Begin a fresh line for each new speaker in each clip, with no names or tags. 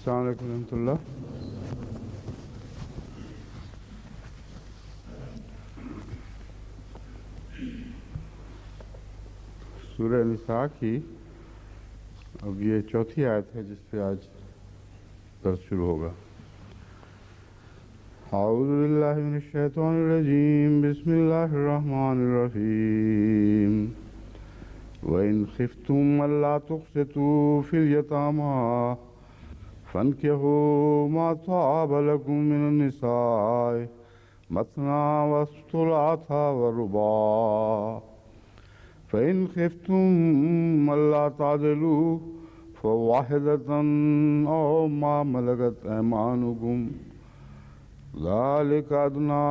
अस्सलाम वालेकुम रहमतुल्लाह। सूरह निसा की अब ये चौथी आयत है जिस पे आज दर्स शुरू होगा। औज़ु बिल्लाहि मिनश शैतानिर रजीम, बिस्मिल्लाहिर रहमानिर रहीम। व इन खिफ्तुम अल्ला तुक़सितू फिल यतामा फन्किहू मा ताब लकुम मिनन निसाए मसना व सुलासा व रुबा फ़इन खिफ्तुम अल्ला तादिलू फ़वाहिदतन औ मा मलकत ऐमानुकुम ज़ालिका अदना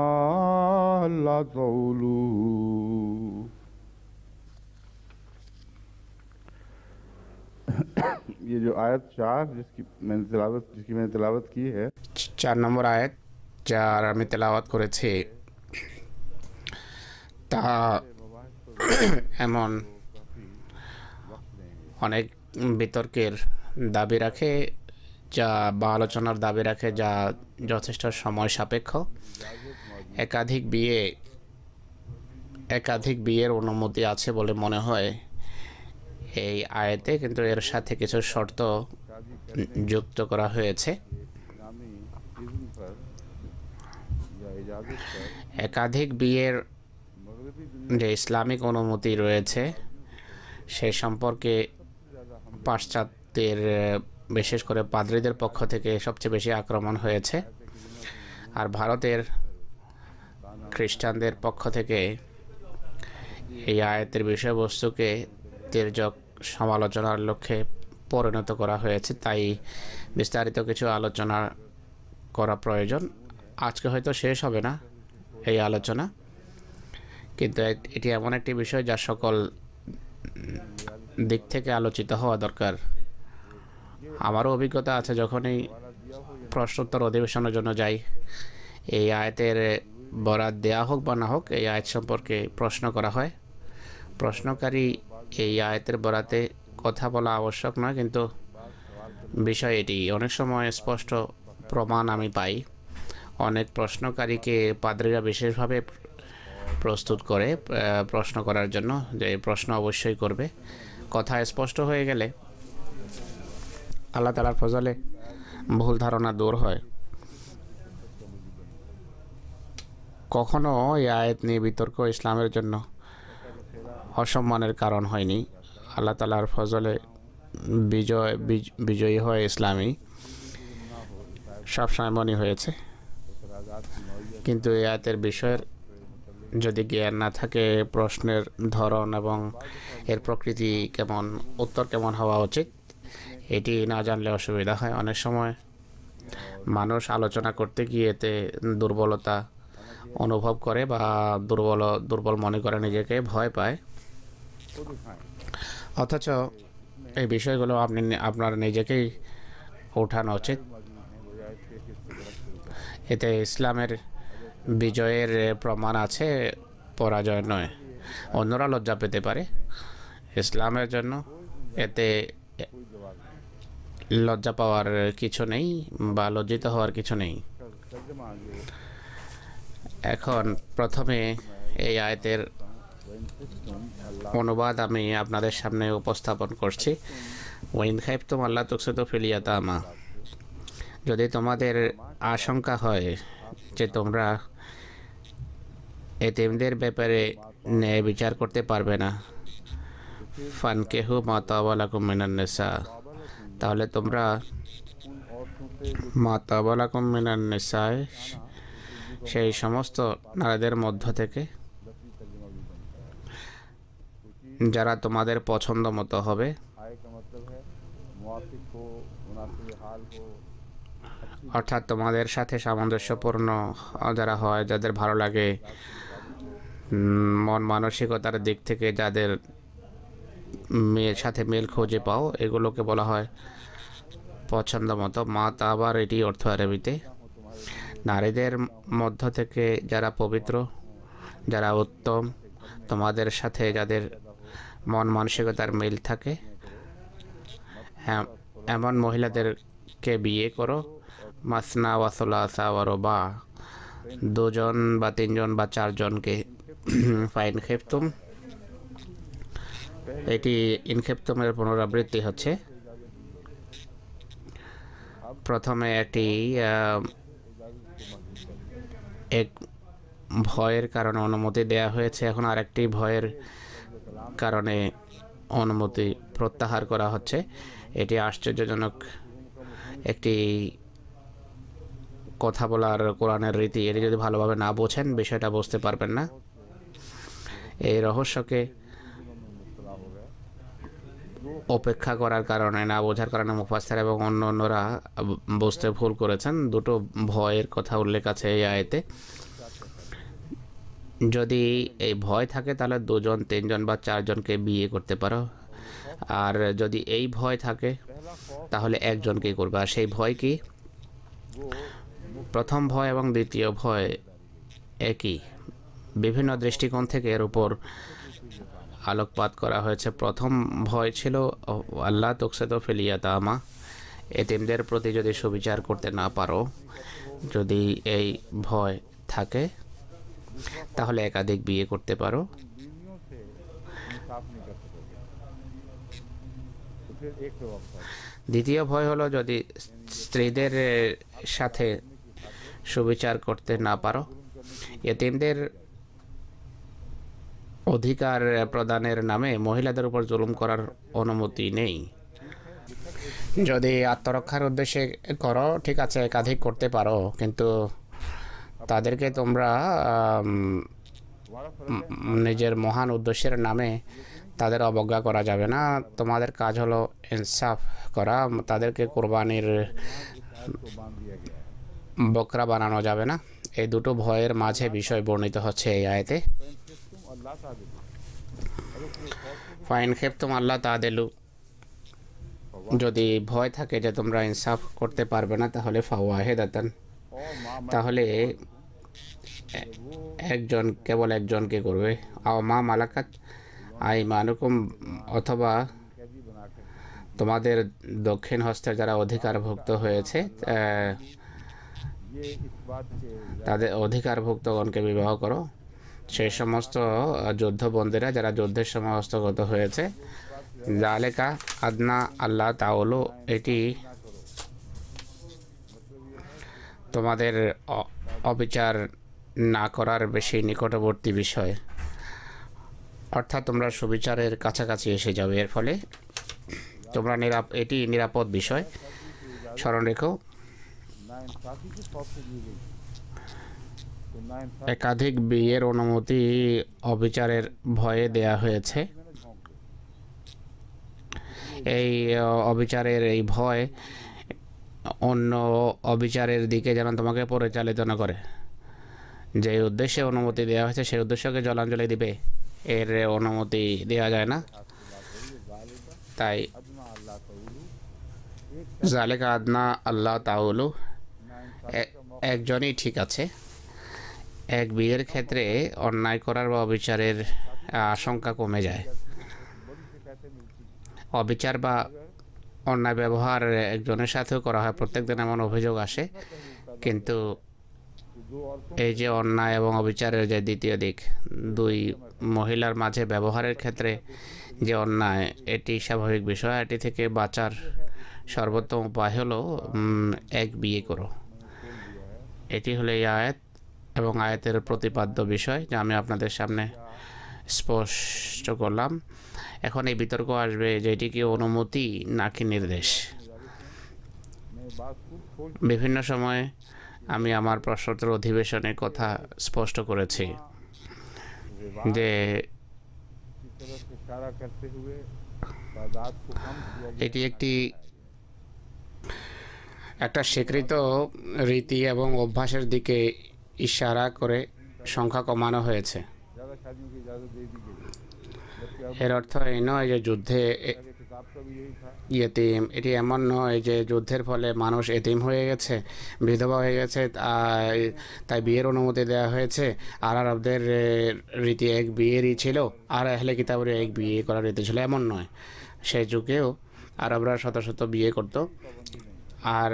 अल्ला तऊलू। ये जो आयत 4 जिसकी मैंने तिलावत की है,
4 নম্বর আয়াত যার আমি তেলাওয়াত করেছি তা এমন অনেক বিতর্কের দাবি রাখে যা বা আলোচনার দাবি রাখে যা যথেষ্ট সময় সাপেক্ষ। একাধিক বিয়ের অনুমতি আছে বলে মনে হয় এই আয়াতে, কিন্তু এর সাথে কিছু শর্ত যুক্ত করা হয়েছে। একাধিক বিয়ের যে ইসলামিক অনুমতি রয়েছে সে সম্পর্কে পাশ্চাত্যের বিশেষ করে পাদ্রীদের পক্ষ থেকে সবচেয়ে বেশি আক্রমণ হয়েছে, আর ভারতের খ্রিস্টানদের পক্ষ থেকে এই আয়াতের বিষয়বস্তুকে তির্যক সমালোচনার লক্ষ্যে পরিণত করা হয়েছে। তাই বিস্তারিত কিছু আলোচনা করা প্রয়োজন। আজকে হয়তো শেষ হবে না এই আলোচনা, কিন্তু এটি এমন একটি বিষয় যা সকল দিক থেকে আলোচিত হওয়া দরকার। আমারও অভিজ্ঞতা আছে, যখনই প্রশ্নোত্তর অধিবেশনের জন্য যাই, এই আয়াতের বরাত দেয়া হোক বা না হোক, এই আয়াত সম্পর্কে প্রশ্ন করা হয়। প্রশ্নকারী এই আয়াতের বরাতে কথা বলা আবশ্যক নয়, কিন্তু বিষয় এটি। অনেক সময় স্পষ্ট প্রমাণ আমি পাই। অনেক প্রশ্নকারীকে পাদ্রীরা বিশেষভাবে প্রস্তুত করে প্রশ্ন করার জন্য, যে প্রশ্ন অবশ্যই করবে। কথা স্পষ্ট হয়ে গেলে আল্লাহ তাআলার ফজলে ভুল ধারণা দূর হয়। কখনো এই আয়াত নিয়ে বিতর্ক ইসলামের জন্য অসম্মানের কারণ হয়নি। আল্লাহ তাআলার ফজলে বিজয়ী হয় ইসলামী সবসময় মনে হয়েছে। কিন্তু এই আয়াতের বিষয়ের যদি জ্ঞান না থাকে, প্রশ্নের ধরন এবং এর প্রকৃতি কেমন, উত্তর কেমন হওয়া উচিত, এটি না জানলে অসুবিধা হয়। অনেক সময় মানুষ আলোচনা করতে গিয়ে এতে দুর্বলতা অনুভব করে বা দুর্বল মনে করে, নিজেকে ভয় পায়। অথচ এই বিষয়গুলো আপনার নিজেকেই ওঠানো উচিত। এতে ইসলামের বিজয়ের প্রমাণ আছে, পরাজয় নয়। অন্যরা লজ্জা পেতে পারে, ইসলামের জন্য এতে লজ্জা পাওয়ার কিছু নেই বা লজ্জিত হওয়ার কিছু নেই। এখন প্রথমে এই আয়াতের অনুবাদ আমি আপনাদের সামনে উপস্থাপন করছি। ওয়াইন খাইফতুম আল্লা তুকসিতু ফিল ইয়াতামা, যদি তোমাদের আশঙ্কা হয় যে তোমরা এতিমদের ব্যাপারে ন্যায় বিচার করতে পারবে না, ফানকিহু মা তাবা লাকুম মিনান নিসা, তাহলে তোমরা মা তাবা লাকুম মিনান নিসায়, সেই সমস্ত নারীদের মধ্য থেকে যারা তোমাদের পছন্দ মতো হবে, অর্থাৎ তোমাদের সাথে সামঞ্জস্যপূর্ণ যারা হয়, যাদের ভালো লাগে, মন মানসিকতার দিক থেকে যাদের মেয়ের সাথে মেল খুঁজে পাও, এগুলোকে বলা হয় পছন্দ মতো। মা তাবার এটি অর্থ আরবিতে। নারীদের মধ্য থেকে যারা পবিত্র, যারা উত্তম, তোমাদের সাথে যাদের মন মানসিকতার মিল থাকে, এমন মহিলাদের কে বিয়ে করো, মাসনা ওয়া সুলাসা ওয়া রুবা, দুজন বা তিনজন বা চারজনকে। ফাইন খেফতুম, এটি ইনখেপ্তমের পুনরাবৃত্তি হচ্ছে। প্রথমে একটি এক ভয়ের কারণে অনুমতি দেয়া হয়েছে, এখন আরেকটি ভয়ের কারণে অনুমতি প্রত্যাহার করা হচ্ছে। এটি আশ্চর্যজনক একটি কথা বলার কোরআনের রীতি। এটি যদি ভালোভাবে না বোঝেন বিষয়টা বুঝতে পারবেন না। এই রহস্যকে অপেক্ষা করার কারণে, না বোঝার কারণে মুফাসসির এবং অন্যরা বুঝতে ভুল করেছেন। দুটো ভয়ের কথা উল্লেখ আছে এই আয়াতে। যদি এই ভয় থাকে তাহলে দুজন, তিনজন বা চারজনকে বিয়ে করতে পারো। আর যদি এই ভয় থাকে তাহলে একজনকেই করবে। আর সেই ভয় কি? প্রথম ভয় এবং দ্বিতীয় ভয় একই। বিভিন্ন দৃষ্টিকোণ থেকে এর উপর আলোকপাত করা হয়েছে। প্রথম ভয় ছিল আল্লাহ তুকসিত ফিল ইয়াতামা, এতিমদের প্রতি যদি সুবিচার করতে না পারো, যদি এই ভয় থাকে তাহলে একাধিক বিয়ে করতে পারো। দ্বিতীয় ভয় হলো যদি স্ত্রীদের সাথে সুবিচার করতে না পারো। এতিমদের অধিকার প্রদানের নামে মহিলাদের উপর জুলুম করার অনুমতি নেই। যদি আত্মরক্ষার উদ্দেশ্যে করো ঠিক আছে, একাধিক করতে পারো, কিন্তু তাদেরকে তোমরা নিজের মহান উদ্দেশ্যের নামে তাদের অবজ্ঞা করা যাবে না। তোমাদের কাজ হলো ইনসাফ করা, তাদেরকে কোরবানির বকরা বানানো যাবে না। এই দুটো ভয়ের মাঝে বিষয় বর্ণিত হচ্ছে এই আয়াতে। ফাইন খেফতুম আল্লাহ তাদেলু, যদি ভয় থাকে যে তোমরা ইনসাফ করতে পারবে না তাহলে ফাওয়াহিদাতান, তাহলে একজন, কেবল একজনকে করবে। আও মা মালাকাত আইমানুকুম, অথবা তোমাদের দক্ষিণ হস্তের যারা অধিকারভুক্ত হয়েছে তাদের অধিকারভুক্তগণকে বিবাহ করো। সেই সমস্ত যুদ্ধবন্দীরা যারা যুদ্ধের সময় হস্তগত হয়েছে। জালেকা আদনা আল্লাহ তাওলু, এটি তোমাদের অবিচার না করার বেশি নিকটবর্তী বিষয়, অর্থাৎ তোমরা সুবিচারের কাছাকাছি এসে যাবে। এর ফলে তোমরা এটি নিরাপদ বিষয়। স্মরণ রেখো, একাধিক বিয়ের অনুমতি অবিচারের ভয়ে দেয়া হয়েছে। এই অবিচারের এই ভয় অন্য অবিচারের দিকে যেন তোমাকে পরিচালিত না করে। যে উদ্দেশ্যে অনুমতি দেওয়া হয়েছে সেই উদ্দেশ্যকে জলাঞ্জলি দিবে, এর অনুমতি দেওয়া যায় না। তাই জালেকা আদনা আল্লাহ তাউলু, একজনই ঠিক আছে। এক বিয়ের ক্ষেত্রে অন্যায় করার বা অবিচারের আশঙ্কা কমে যায়। অবিচার বা অন্যায় ব্যবহার একজনের সাথেও করা হয়, প্রত্যেকদিন এমন অভিযোগ আসে। কিন্তু এই যে অন্যায় এবং অবিচারের যে দ্বিতীয় দিক, দুই মহিলার মাঝে ব্যবহারের ক্ষেত্রে যে অন্যায়, এটি স্বাভাবিক বিষয়। এটি থেকে বাঁচার সর্বোত্তম উপায় হলো এক বিয়ে করো। এটি হলো এই আয়াত এবং আয়াতের প্রতিপাদ্য বিষয় যা আমি আপনাদের সামনে স্পষ্ট করলাম। এখন এই বিতর্ক আসবে যে এটি কি অনুমতি নাকি নির্দেশ। বিভিন্ন সময় আমি আমার প্রশ্নোত্তর অধিবেশনের কথা স্পষ্ট করেছি যে এটি একটা স্বীকৃত রীতি এবং অভ্যাসের দিকে ইশারা করে সংখ্যা কমানো হয়েছে। এর অর্থ এই নয় যে যুদ্ধে ইয়েতিম, এটি এমন নয় যে যুদ্ধের ফলে মানুষ এতিম হয়ে গেছে, বিধবা হয়ে গেছে, তাই বিয়ের অনুমতি দেওয়া হয়েছে। আর আরবদের রীতি এক বিয়েরই ছিল, আর আহলে কিতাবের এক বিয়ে করার রীতি ছিল, এমন নয়। সেই যুগেও আরবরা শত শত বিয়ে করত। আর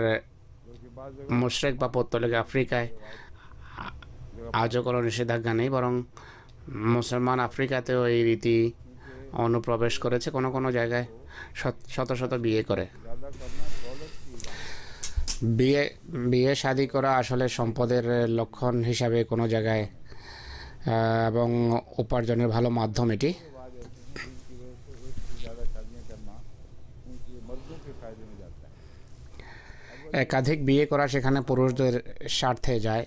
क्योंकि बाद
মুশরিক বা পৌত্তলিক আফ্রিকায় আজও কোনো নিষেধাজ্ঞা নেই, বরং মুসলমান আফ্রিকাতেও এই রীতি অনুপ্রবেশ করেছে। কোনো কোনো জায়গায় শত শত বিয়ে করে।
ज़्यादा करना दौलत की इलाम
বিয়ে বিয়ে শাদী করা আসলে সম্পদের লক্ষণ হিসাবে কোনো জায়গায় এবং উপার্জনের ভালো মাধ্যম এটি।
के बाद ऐसे हैं जिनकी वजह से एक से ज़्यादा शादियाँ करना उनके मर्दों के फ़ायदे में जाता है।
একাধিক বিয়ে করা সেখানে পুরুষদের স্বার্থে যায়।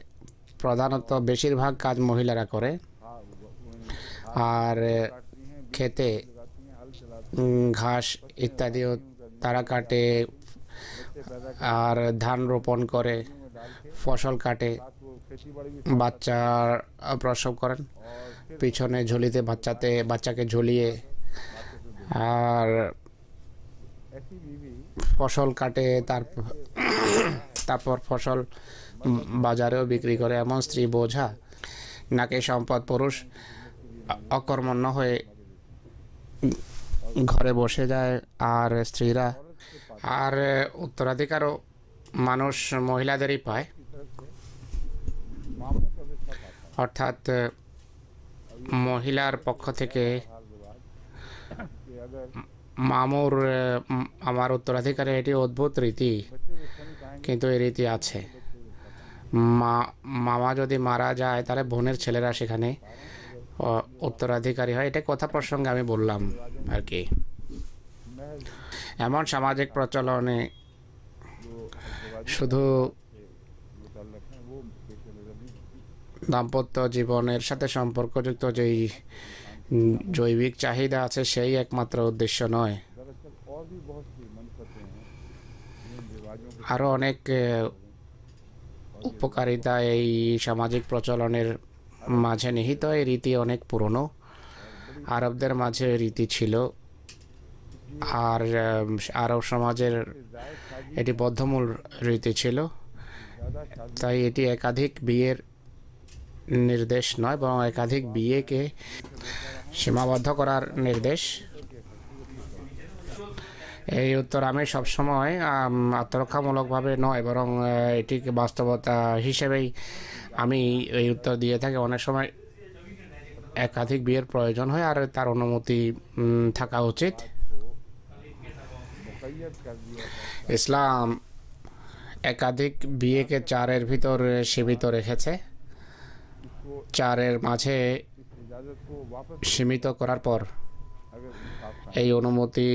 প্রধানত বেশিরভাগ কাজ মহিলারা করে।
हाँ
আর
काटती हैं, बीज
খেতে
लगाती हैं, हल चलाती
ঘাস ইত্যাদিও তারা কাটে,
हैं, बच्चे पैदा
আর ধান রোপণ করে,
में डाल के
ফসল কাটে,
साथ वो खेती बाड़ी भी
বাচ্চা প্রসব করেন,
और फिर
পিছনে ঝুলিতে বাচ্চাকে ঝুলিয়ে, আর
ऐसी बीवी
ফসল কাটে, তারপর ফসল বাজারেও বিক্রি করে। এমন স্ত্রী বোঝা নাকি সম্পদ। পুরুষ অকর্মণ্য হয়ে ঘরে বসে যায়, আর স্ত্রীরা আর উত্তরাধিকারও মানুষ মহিলাদেরই পায়।
मामों का भी सब आता
অর্থাৎ মহিলার পক্ষ থেকে
है हाल रिवाज कि अगर
মামুর আমার উত্তরাধিকারে এটি অদ্ভুত রীতি,
बच्चे मुस्लिम कहेंगे
কিন্তু এই রীতি আছে। মামা যদি মারা যায় তাহলে বোনের ছেলেরা সেখানে উত্তরাধিকারী হয়। এটা কথা প্রসঙ্গে আমি বললাম আর কি।
महज
এমন সামাজিক প্রচলনে
जो रिवाज
শুধু
मुतल्लक हैं वो पेशे नज़र नहीं
দাম্পত্য জীবনের সাথে সম্পর্কযুক্ত যেই জৈবিক চাহিদা আছে সেই একমাত্র উদ্দেশ্য নয়।
दरअसल और भी बहुत सी मनफतें हैं जिन रिवाजों के
আরও অনেক উপকারিতা এই সামাজিক প্রচলনের মাঝে নিহিত। এই রীতি অনেক পুরনো। আরবদের মাঝে রীতি ছিল, আর আরব সমাজের
जायज़ शादी
এটি বদ্ধমূল রীতি ছিল।
ज़्यादा शादी
তাই এটি একাধিক বিয়ের নির্দেশ নয়, বরং একাধিক বিয়েকে সীমাবদ্ধ করার নির্দেশ। এই উত্তর আমি সবসময় আত্মরক্ষামূলকভাবে নয়, বরং এটিকে বাস্তবতা হিসেবেই আমি এই উত্তর দিয়ে থাকি। অনেক সময় একাধিক বিয়ের প্রয়োজন হয় আর তার অনুমতি থাকা উচিত।
मुक़य्यद कर दिया था
ইসলাম একাধিক বিয়েকে চারের ভিতর সীমিত রেখেছে।
इसको
চারের মাঝে
इस इजाज़त को वापस
সীমিত করার পর
अगर इंसाफ
এই অনুমতি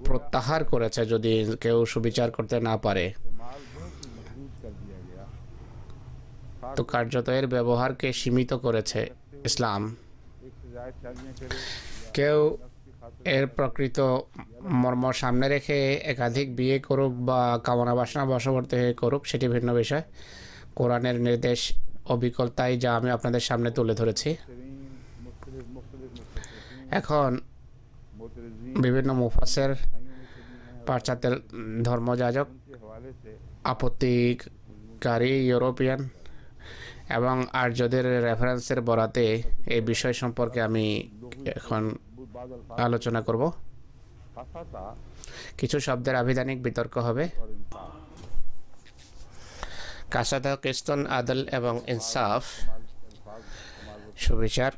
প্রত্যাহার করেছে যদি কেউ সুবিচার করতে না পারে।
इस्तेमाल बहुत ही महदूद कर दिया गया
তো কার্যত এর ব্যবহারকে সীমিত করেছে ইসলাম।
एक से ज़्यादा शादियाँ करे
কেউ
नफ्स की खातिर
এর প্রকৃত মর্ম সামনে রেখে একাধিক বিয়ে করুক বা কামনা বাসনা বশবর্তী হয়ে করুক সেটি ভিন্ন বিষয়। কোরআনের নির্দেশ অবিকল তাই, যা আমি আপনাদের সামনে তুলে ধরেছি।
तरीन मुख्तलिफ मुख्तलिफ
এখন
मोतरजीन
বিভিন্ন মুফাসের,
भाइयों में से भी हैं
পাশ্চাত্যের ধর্মযাজক,
उनके हवाले से
আপত্তিকারী ইউরোপিয়ান এবং আর্যদের রেফারেন্সের বরাতে এই বিষয় সম্পর্কে আমি এখন
बाद अल्फाज
আলোচনা করব।
फसाता
কিছু শব্দের আভিধানিক বিতর্ক হবে।
और इंसाफ
কাসাদা, কিস্তন, আদল এবং ইনসাফ,
अल्फाज
সুবিচার।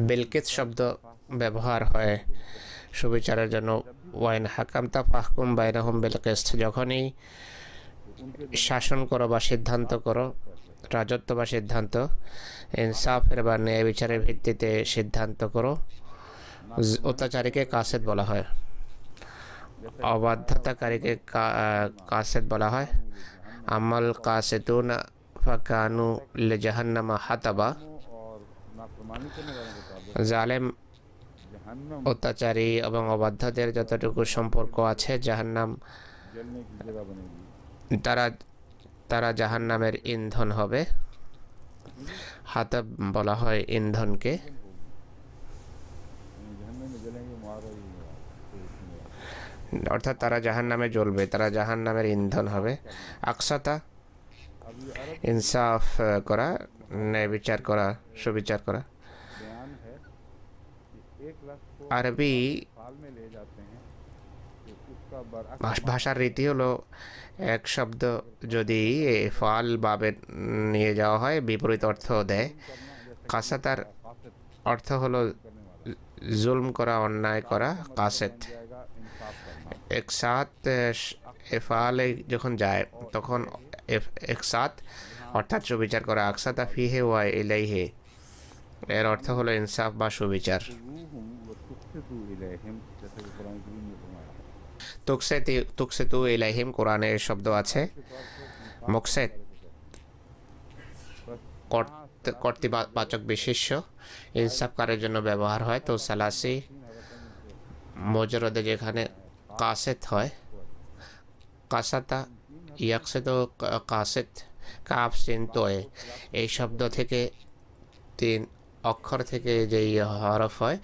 বিলকিত শব্দ ব্যবহার হয় সুবিচারের জন্য। ওয়াইন হাকামতা ফাহকুম বাইনাহুম বিল কিসত, যখনই শাসন করো বা সিদ্ধান্ত করো, রাজত্ব বা সিদ্ধান্ত, ইনসাফের বা ন্যায় বিচারের ভিত্তিতে সিদ্ধান্ত করো। অত্যাচারীকে কাসেদ বলা হয়, অবাধ্যতাকারীকে কাসেদ বলা হয়। আমাল কাসেতুন ফাকানু লিজাহান্নামা হাতাবা,
और नाफरमानी करने वालों के ताबिक
জালেম
जहन्नम
অত্যাচারী এবং অবাধ্যদের যতটুকু সম্পর্ক আছে জাহান্নাম,
जलने की जगह बनेगी
তারা জাহান্নামের ইন্ধন হবে। হাতাব বলা হয় ইন্ধনকে।
जहन्नम में जलेंगे मुआरा ही होगा
অর্থাৎ তারা জাহান্নামে জ্বলবে, তারা জাহান্নামের ইন্ধন হবে। আকসাতা,
अब ये अरब
ইনসাফ করা, ন্যায় বিচার করা, সুবিচার করা।
बयान है कि 1 लाख को
আরবি
साल में ले जाते हैं तो उसका
ভাষার রীতি হলো এক শব্দ যদি ফাল ভাবে নিয়ে যাওয়া হয় বিপরীত অর্থ দেয়। কাসাতার অর্থ হলো জুলম করা, অন্যায় করা। কাসেত একসাথ এফালে যখন যায় তখন একসাথ অর্থাৎ সুবিচার করা। আকসাতা ফিহে ওয়া ইলাইহে এর অর্থ হলো ইনসাফ বা সুবিচার। তুকসেতু ইলাইহিম কোরআনে শব্দ আছে। মুকসেত কর্তৃবাচক বিশেষ্য ইনসাফকারের জন্য ব্যবহার হয়। তো সালাসি মজরদে যেখানে কাসেত হয়, কাসাতা ইয়াকসেত কাসেত কাফ সিন তোয়ে এই শব্দ থেকে 3 অক্ষর থেকে যেই হরফ হয়,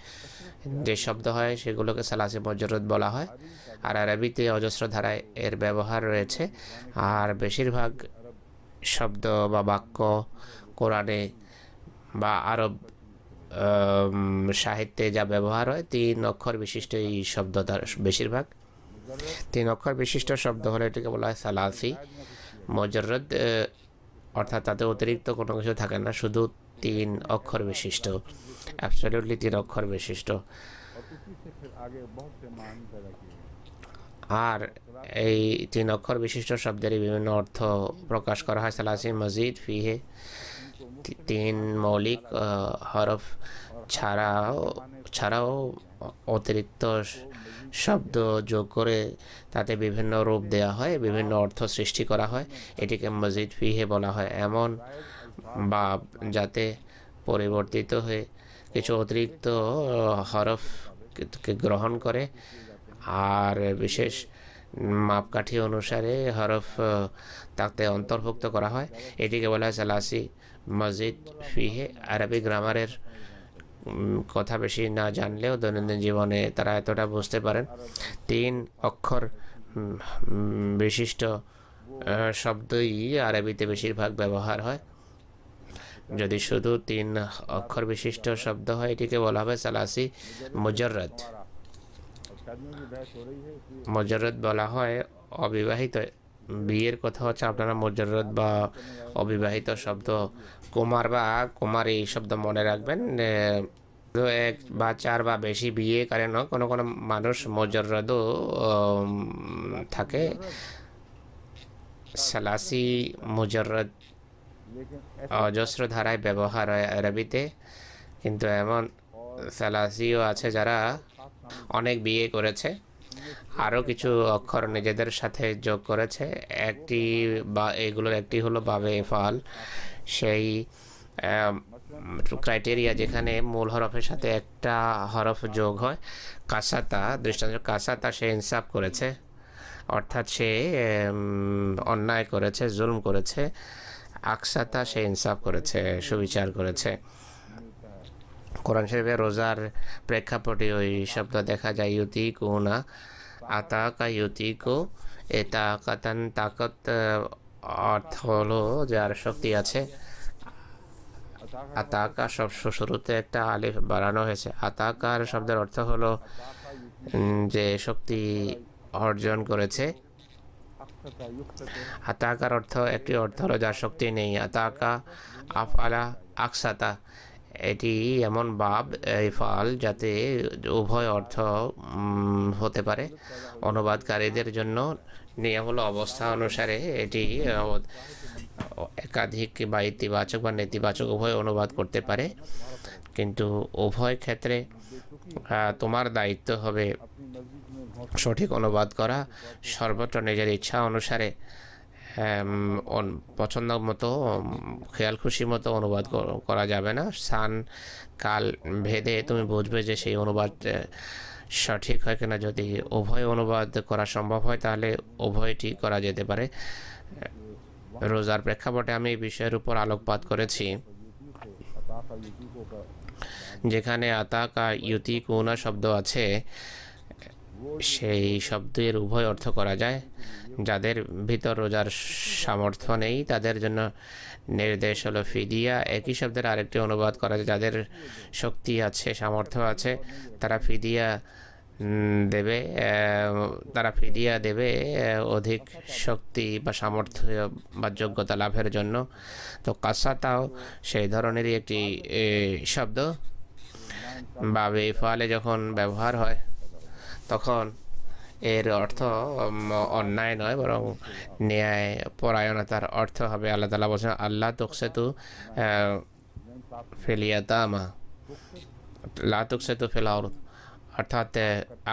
যে শব্দ হয় সেগুলোকে সালাসি মজরদ বলা হয়। আর আরবিতে অজস্র ধারায় এর ব্যবহার রয়েছে। আর বেশিরভাগ শব্দ বা বাক্য কোরআনে বা আরব সাহিত্যে যা ব্যবহার হয় 3 অক্ষর বিশিষ্ট এই শব্দ, তার বেশিরভাগ 3 অক্ষর বিশিষ্ট শব্দ হলে এটাকে বলা হয় সালাসি মজরদ, অর্থাৎ তাতে অতিরিক্ত কোনো কিছু থাকে না, শুধু 3 অক্ষর বিশিষ্ট, অ্যাবসলিউটলি 3 অক্ষর বিশিষ্ট। আর এই 3 অক্ষর বিশিষ্ট শব্দেরই বিভিন্ন অর্থ প্রকাশ করা হয়। সালাসি মজিদ ফিহে 3 মৌলিক হরফ ছাড়াও অতিরিক্ত শব্দ যোগ করে তাতে বিভিন্ন রূপ দেওয়া হয়, বিভিন্ন অর্থ সৃষ্টি করা হয়। এটিকে মজিদ ফিহে বলা হয়। এমন বা যাতে পরিবর্তিত হয়ে কিছু অতিরিক্ত হরফকে গ্রহণ করে আর বিশেষ মাপকাঠি অনুসারে হরফ তাতে অন্তর্ভুক্ত করা হয়, এটিকে বলা হয় সালাসি মজিদ ফিহে। আরবি গ্রামারের কথা বেশি না জানলেও দৈনন্দিন জীবনে তারা এতটা বুঝতে পারেন 3 অক্ষর বিশিষ্ট শব্দই আরবিতে বেশিরভাগ ব্যবহার হয়। যদি শুধু 3 অক্ষর বিশিষ্ট শব্দ হয় এটিকে বলা হবে সালাসি মুজাররদ। মুজাররদ বলা হয় অবিবাহিত। বিয়ের কথা হচ্ছে আপনারা মুজাররদ বা অবিবাহিত শব্দ কুমার বা কুমারী শব্দ মনে রাখবেন। 1 বা 4 বা বেশি বিয়ে করেন কোনো কোনো মানুষ মুজাররদও থাকে। সালাসি মুজাররদ অজস্র ধারায় ব্যবহার হয় আরবিতে, কিন্তু এমন সালাসিও আছে যারা অনেক বিয়ে করেছে, আরও কিছু অক্ষর নিজেদের সাথে যোগ করেছে। একটি বা এগুলোর একটি হলো বাবে ফাল, সেই ক্রাইটেরিয়া যেখানে মূল হরফের সাথে একটা হরফ যোগ হয়। কাসাতা দৃষ্টান্ত, কাসাতা সে ইনসাফ করেছে, অর্থাৎ সে অন্যায় করেছে, জুলম করেছে। আকসাতা সে ইনসাফ করেছে, সুবিচার করেছে। কোরআন শরীফে রোজার প্রেক্ষাপটে ওই শব্দ দেখা যায় ইউতি কুনা আতাকা ইউতিকো। এ তাকাতান তাকত অর্থ হলো যার শক্তি আছে। আতাকা সব শুরুতে একটা আলিফ বাড়ানো হয়েছে। আতাকার শব্দের অর্থ হলো যে শক্তি অর্জন করেছে। আতাকার অর্থ একটি অর্থ হলো যার শক্তি নেই। আতাকা আফআলা আকসাতা, এটি এমন বাব এই ফাল যাতে উভয় অর্থ হতে পারে। অনুবাদকারীদের জন্য নিয়ম হলো অবস্থা অনুসারে এটি একাধিক বা ইতিবাচক বা নেতিবাচক উভয় অনুবাদ করতে পারে, কিন্তু উভয় ক্ষেত্রে তোমার দায়িত্ব হবে সঠিক অনুবাদ করা। সর্বত্র নিজের ইচ্ছা অনুসারে পছন্দ মতো খেয়াল খুশি মতো অনুবাদ করা যাবে না। স্থান কাল ভেদে তুমি বুঝবে যে সেই অনুবাদ সঠিক হয় কিনা। যদি উভয় অনুবাদ করা সম্ভব হয় তাহলে উভয়টি করা যেতে পারে। রোজার প্রেক্ষাপটে আমি এই বিষয়ের উপর আলোকপাত করেছি। যেখানে আতাকা ইউতি কুনা শব্দ আছে, সেই শব্দের উভয় অর্থ করা যায়। যাদের ভিতর রোজার সামর্থ্য নেই তাদের জন্য নির্দেশ হলো ফিদিয়া। একই শব্দের আরেকটি অনুবাদ করা যায়, যাদের শক্তি আছে, সামর্থ্য আছে, তারা ফিদিয়া দেবে, তারা ফিদিয়া দেবে অধিক শক্তি বা সামর্থ্য বা যোগ্যতা লাভের জন্য। তো কাসাতাও সেই ধরনেরই একটি শব্দ, বা বেফালে যখন ব্যবহার হয় তখন এর অর্থ অন্যায় নয়, বরং ন্যায় পরায়ণতার অর্থ হবে। আল্লাহ তাআলা বলছেন, আল্লাহ তুকসেতু ফিলিয়াতামা লা তুকসেতু ফিল আরদ, অর্থাৎ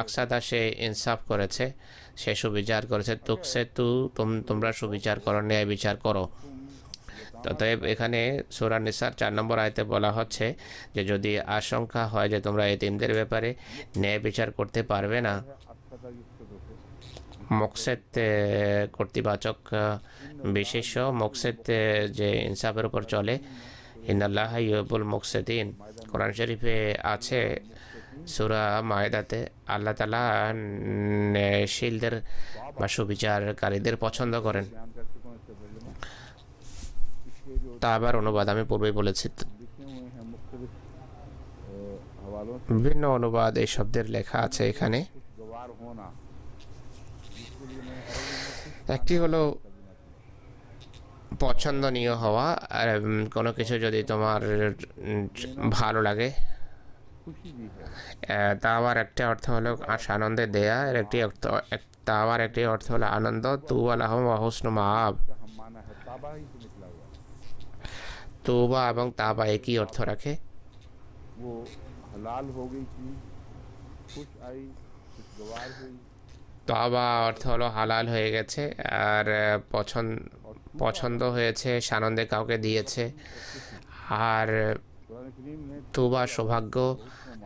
আকসাদা সে ইনসাফ করেছে, সে সুবিচার করেছে। তুকসেতু তোমরা সুবিচার করো, ন্যায় বিচার করো। অতএব এখানে সূরা নিসার 4 নম্বর আয়াতে বলা হচ্ছে যে যদি আশঙ্কা হয় যে তোমরা এতিমদের ব্যাপারে ন্যায় বিচার করতে পারবে না, মকসেদ কর্তৃবাচক বিশেষ্য, মকসেদ যে ইনসাফের উপর চলে, ইন্নাল্লাহ ইউহিব্বুল মুকসিদিন, কোরআন শরীফে আছে সূরা মায়েদাতে, আল্লাহ তাআলা ন্যায়শীলদের বা সুবিচারকারীদের পছন্দ করেন। তা আবার অনুবাদ আমি পূর্বেই বলেছি, বিভিন্ন অনুবাদ এই শব্দের লেখা আছে এখানে। একটি হলো পছন্দনীয় হওয়া, আর কোনো কিছু যদি তোমার ভালো লাগে, তা আবার একটা অর্থ হলো আনন্দে দেয়া, এর একটি অর্থ, তা আবার একটি অর্থ হলো আনন্দ। তুবা লাহুম ওয়া হুসনু মাআব, তুবা এবং তাবা একই অর্থ রাখে। তাবা অর্থ হলো হালাল হয়ে গেছে, আর পছন্দ হয়েছে, সানন্দে কাউকে দিয়েছে। আর তুবা সৌভাগ্য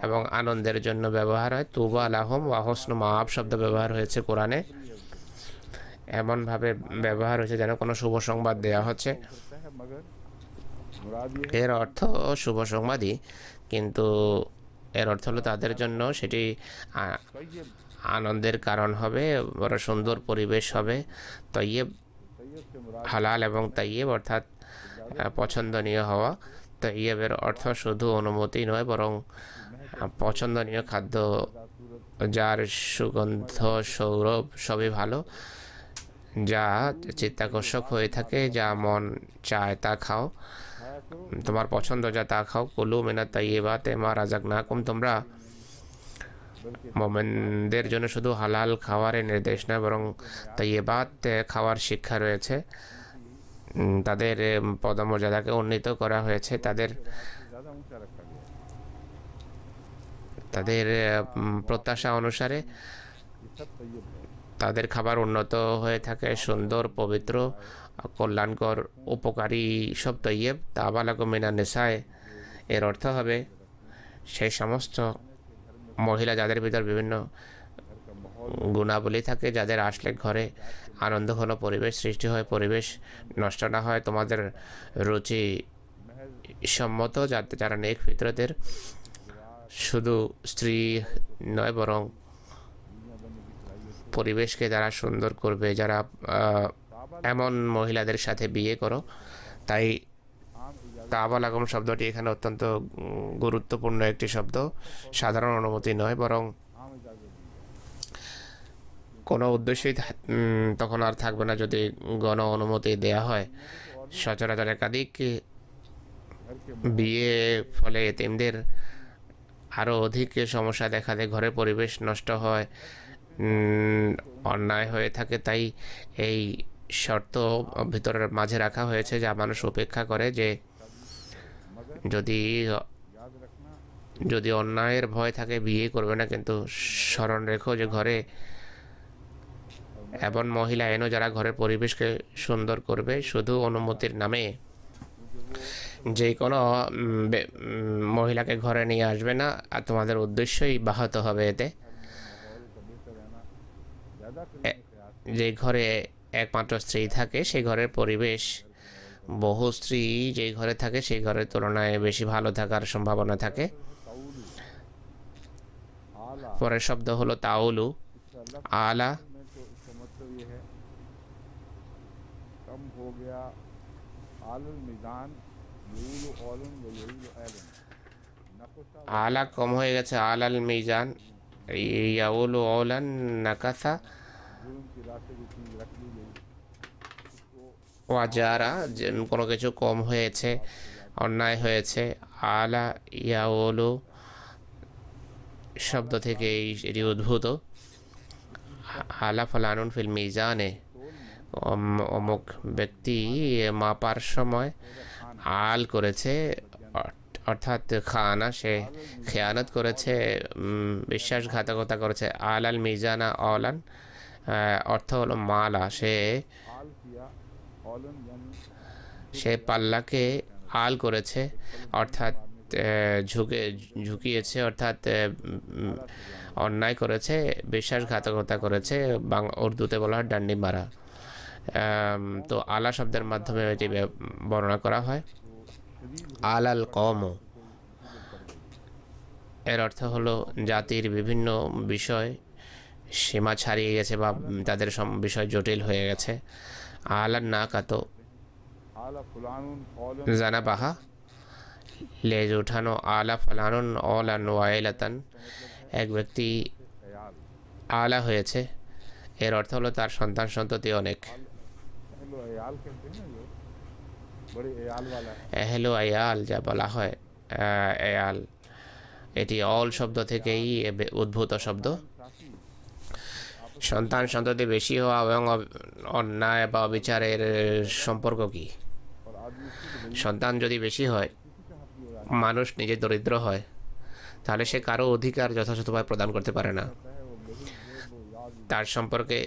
এবং আনন্দের জন্য ব্যবহার হয়। তুবা লাহুম ওয়া হুসনু মাআব শব্দ ব্যবহার হয়েছে কোরআনে, এমনভাবে ব্যবহার হয়েছে যেন কোনো শুভ সংবাদ দেওয়া হচ্ছে। এর অর্থ শুভ সংবাদই, কিন্তু এর অর্থ হলো তাদের জন্য সেটি আনন্দের কারণ হবে, বড় সুন্দর পরিবেশ হবে। তৈয়ব, হালাল এবং তৈয়ব অর্থাৎ পছন্দনীয় হওয়া। তৈয়বের অর্থ শুধু অনুমতি নয়, বরং পছন্দনীয় খাদ্য, যার সুগন্ধ, সৌরভ সবই ভালো, যা চিত্তাকর্ষক হয়ে থাকে, যা মন চায় তা খাও, তোমার পছন্দ যা তা খাও। কুলু মিনাত তাইয়্যিবাতি মা রাযাকনাকুম, তোমরা মোমেনদের জন্য শুধু হালাল খাওয়ারের নির্দেশ নয়, বরং তাইয়্যিবাত খাওয়ার শিক্ষা রয়েছে। তাদের পদমর্যাদাকে উন্নীত করা হয়েছে, তাদের প্রত্যাশা অনুসারে তাদের খাবার উন্নত হয়ে থাকে, সুন্দর, পবিত্র, কল্যাণকর, উপকারী, সব তৈয়ব। তাবা লাকুম মিনান নিসায়ে, এর অর্থ হবে সেই সমস্ত মহিলা যাদের ভিতর বিভিন্ন গুণাবলী থাকে, যাদের আসলে ঘরে আনন্দঘন পরিবেশ সৃষ্টি হয়, পরিবেশ নষ্ট না হয়, তোমাদের রুচি সম্মত, যারা নেক ফিতরতের, শুধু স্ত্রী নয় বরং পরিবেশকে যারা সুন্দর করবে, যারা এমন মহিলাদের সাথে বিয়ে করো। তাই তাবা লাকুম শব্দটি এখানে অত্যন্ত গুরুত্বপূর্ণ একটি শব্দ, সাধারণ অনুমতি নয়, বরং কোনো উদ্দেশ্যই তখন আর থাকবে না যদি গণ অনুমতি দেয়া হয়। সচরাচর একাধিক বিয়ে ফলে এতিমদের আরও অধিক সমস্যা দেখা দেয়, ঘরের পরিবেশ নষ্ট হয়, অন্যায় হয়ে থাকে। তাই এই শর্ত ভিতরের মাঝে রাখা হয়েছে, যা মানুষ উপেক্ষা করে, যে যদি অন্যায়ের ভয় থাকে বিয়ে করবে না, কিন্তু স্মরণ রেখো যে ঘরে এমন মহিলা এনো যারা ঘরের পরিবেশকে সুন্দর করবে, শুধু অনুমতির নামে যে কোনো মহিলাকে ঘরে নিয়ে আসবে না, আর তোমাদের উদ্দেশ্যই ব্যাহত হবে এতে। যে ঘরে একমাত্র স্ত্রী থাকে সেই ঘরের পরিবেশ বহু স্ত্রী যেই ঘরে থাকে সেই ঘরের তুলনায় বেশি ভালো থাকার সম্ভাবনা থাকে। পরের শব্দ হলো তাউলু। আলা, আলা কম হয়ে গেছে, আলাল মিজান, ইয়াউলু আওলান নাকাসা
जुल्म के रास्ते की चीज रख ली गई उसको
ওয়াজারা, যে কোনো কিছু কম হয়েছে, অন্যায় হয়েছে। আলা ইয়াউলু শব্দ থেকে এটি উদ্ভূত। আলা ফলানুন ফিল মিজানে, অমুক ব্যক্তি মাপার সময় আল করেছে, অর্থাৎ খানা, সে খেয়ানত করেছে, বিশ্বাসঘাতকতা করেছে। আল আল মিজানা অলান, অর্থ হলো মালা,
हाल किया औलन यानी
সে পাল্লাকে আল করেছে, অর্থাৎ ঝুঁকিয়েছে, অর্থাৎ অন্যায় করেছে, বিশ্বাসঘাতকতা করেছে। উর্দুতে বলা হয় ডান্ডি মারা। তো আলা শব্দের মাধ্যমে এটি বর্ণনা করা হয়। আল আল কম, এর অর্থ হলো জাতির বিভিন্ন বিষয় সীমা ছাড়িয়ে গেছে বা তাদের বিষয় জটিল হয়ে গেছে। আলান না কাতো
आला फुलानुन औलन
জানা বাহা, লেজ উঠানো। আলা ফালানুন অলান ওয়াইলাতান, এক ব্যক্তি
ख्याल
আলা হয়েছে, এর অর্থ হলো তার সন্তান সন্ততি অনেক।
हेलो अयाल कहते हैं ना जो बड़े अयाल वाला है
এহেলো আয়াল যা বলা হয় এয়াল, এটি অল শব্দ থেকেই উদ্ভূত শব্দ।
काफी
সন্তান সন্ততি বেশি হওয়া এবং অন্যায় বা অবিচারের সম্পর্ক কি?
और आदमी खुद
সন্তান যদি বেশি হয়, মানুষ নিজে দরিদ্র হয়, তাহলে সে কারো অধিকার যথাযথভাবে প্রদান করতে পারে না।
है वो लहू वो याद
তার সম্পর্কে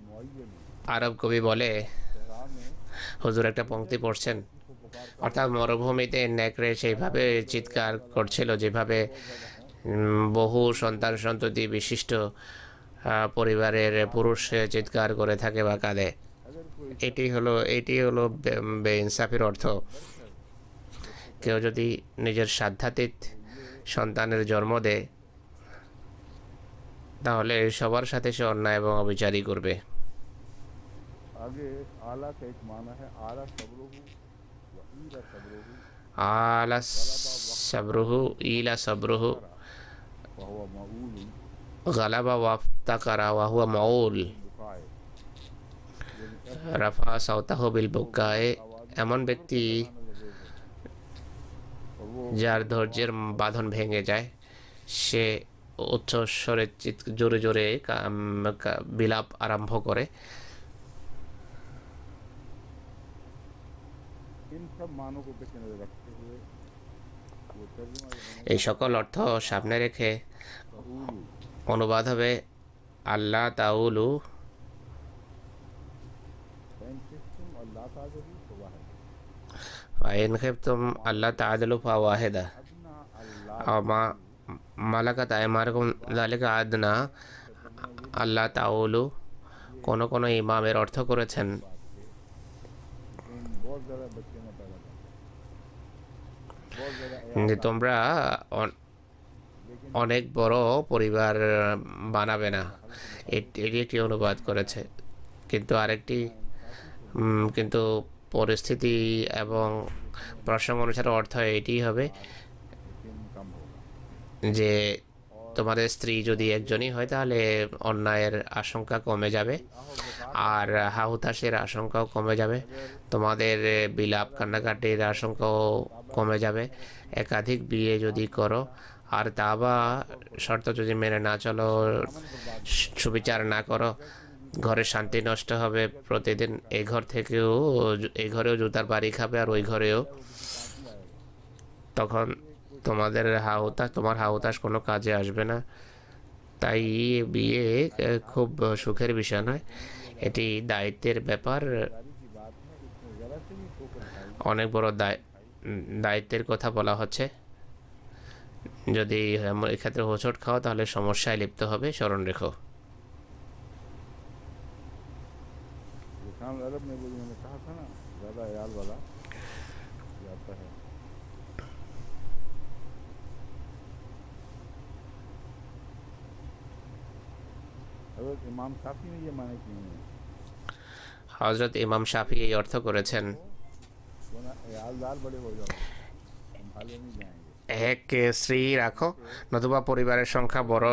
मुअय्यन
আরব কবি বলে,
सहरा में
হুজুর একটা পংক্তি পড়ছেন, অর্থাৎ মরুভূমিতে নেকড়ে সেইভাবে চিৎকার করছিল যেভাবে বহু সন্তান সন্ততি বিশিষ্ট পরিবারের পুরুষ চিৎকার করে থাকে বা কাঁদে।
अगर कोई
এটি হলো বেইনসাফির অর্থ। কেউ যদি নিজের সাধ্যাতীত সন্তানের জন্ম দেয়, তাহলে সবার সাথে সে অন্যায় এবং অবিচারই করবে।
आगे आला का एक माना है आला सबरुहु व ईला सबरुहु
আলা সাবরুহু ইলা সাবরুহু
वहुव मऊल
গালাবা ওয়াফতাকারা ওয়াহুয়া মাউল
बुकाए
রাফা সাউতাহু বিল বুকায়ে, এমন ব্যক্তি
और वो
যার ধৈর্যের বাঁধন ভেঙে যায়, সে উচ্চ স্বরে জোরে জোরে বিলাপ আরম্ভ করে।
इन सब मानों को पेश नजर रखते हुए वो तर्जुमा
এই সকল অর্থ সামনে রেখে
ऊलू
অনুবাদ হবে আল্লাহ তাউলু
फैन सिस्टम अल्लाह ताजहू फवाहिद
ফাইন খেফতুম আল্লাহ তাআদলু ফাওয়াহিদা
अदना अल्लाह
আও মা মালাকাত আইমানুকুম যালিকা আদনা। আল্লাহ তাউলু, কোন কোন ইমামের অর্থ করেছেন
इन बहुत ज़्यादा बच्चे में पैदा करते हैं बहुत ज़्यादा
যে তোমরা অনেক বড় পরিবার বানাবে না, এটি একটি অনুবাদ করেছে। কিন্তু আরেকটি কিন্তু পরিস্থিতি এবং প্রসঙ্গ অনুসারে অর্থ এটি হবে
लेकिन कम होगा
যে তোমাদের স্ত্রী যদি একজনই হয় তাহলে অন্যায়ের আশঙ্কা কমে যাবে আর হাহুতাশের আশঙ্কাও কমে যাবে, তোমাদের বিলাপ কান্নাকাটির আশঙ্কাও কমে যাবে। একাধিক বিয়ে যদি করো আর তা বা শর্ত যদি মেনে না চলো, সুবিচার না করো, ঘরের শান্তি নষ্ট হবে। প্রতিদিন এই ঘরেও জুতার বাড়ি খাবে আর ওই ঘরেও, তখন তোমার হাহুতাশ কোনো কাজে আসবে না। তাই বিয়ে খুব সুখের বিষয় নয়, এটি দায়িত্বের ব্যাপার,
की बात है इसमें ज़रा से भी ठोकर खाई
অনেক বড় দায়িত্বের কথা বলা হচ্ছে। যদি এক্ষেত্রে হোঁচট খাও তাহলে সমস্যায় লিপ্ত হবে, স্মরণ রেখো।
लिखान अरब में वो मैंने कहा था ना ज़्यादा अयाल वाला ये आता है हज़रत इमाम शाफी ने ये माने किए हैं
হজরত ইমাম শাফি এই অর্থ করেছেন,
वरना अयालदार बड़े हो जाओगे संभाले नहीं जाएंगे
এক স্ত্রী রাখো, নতুবা পরিবারের সংখ্যা বড়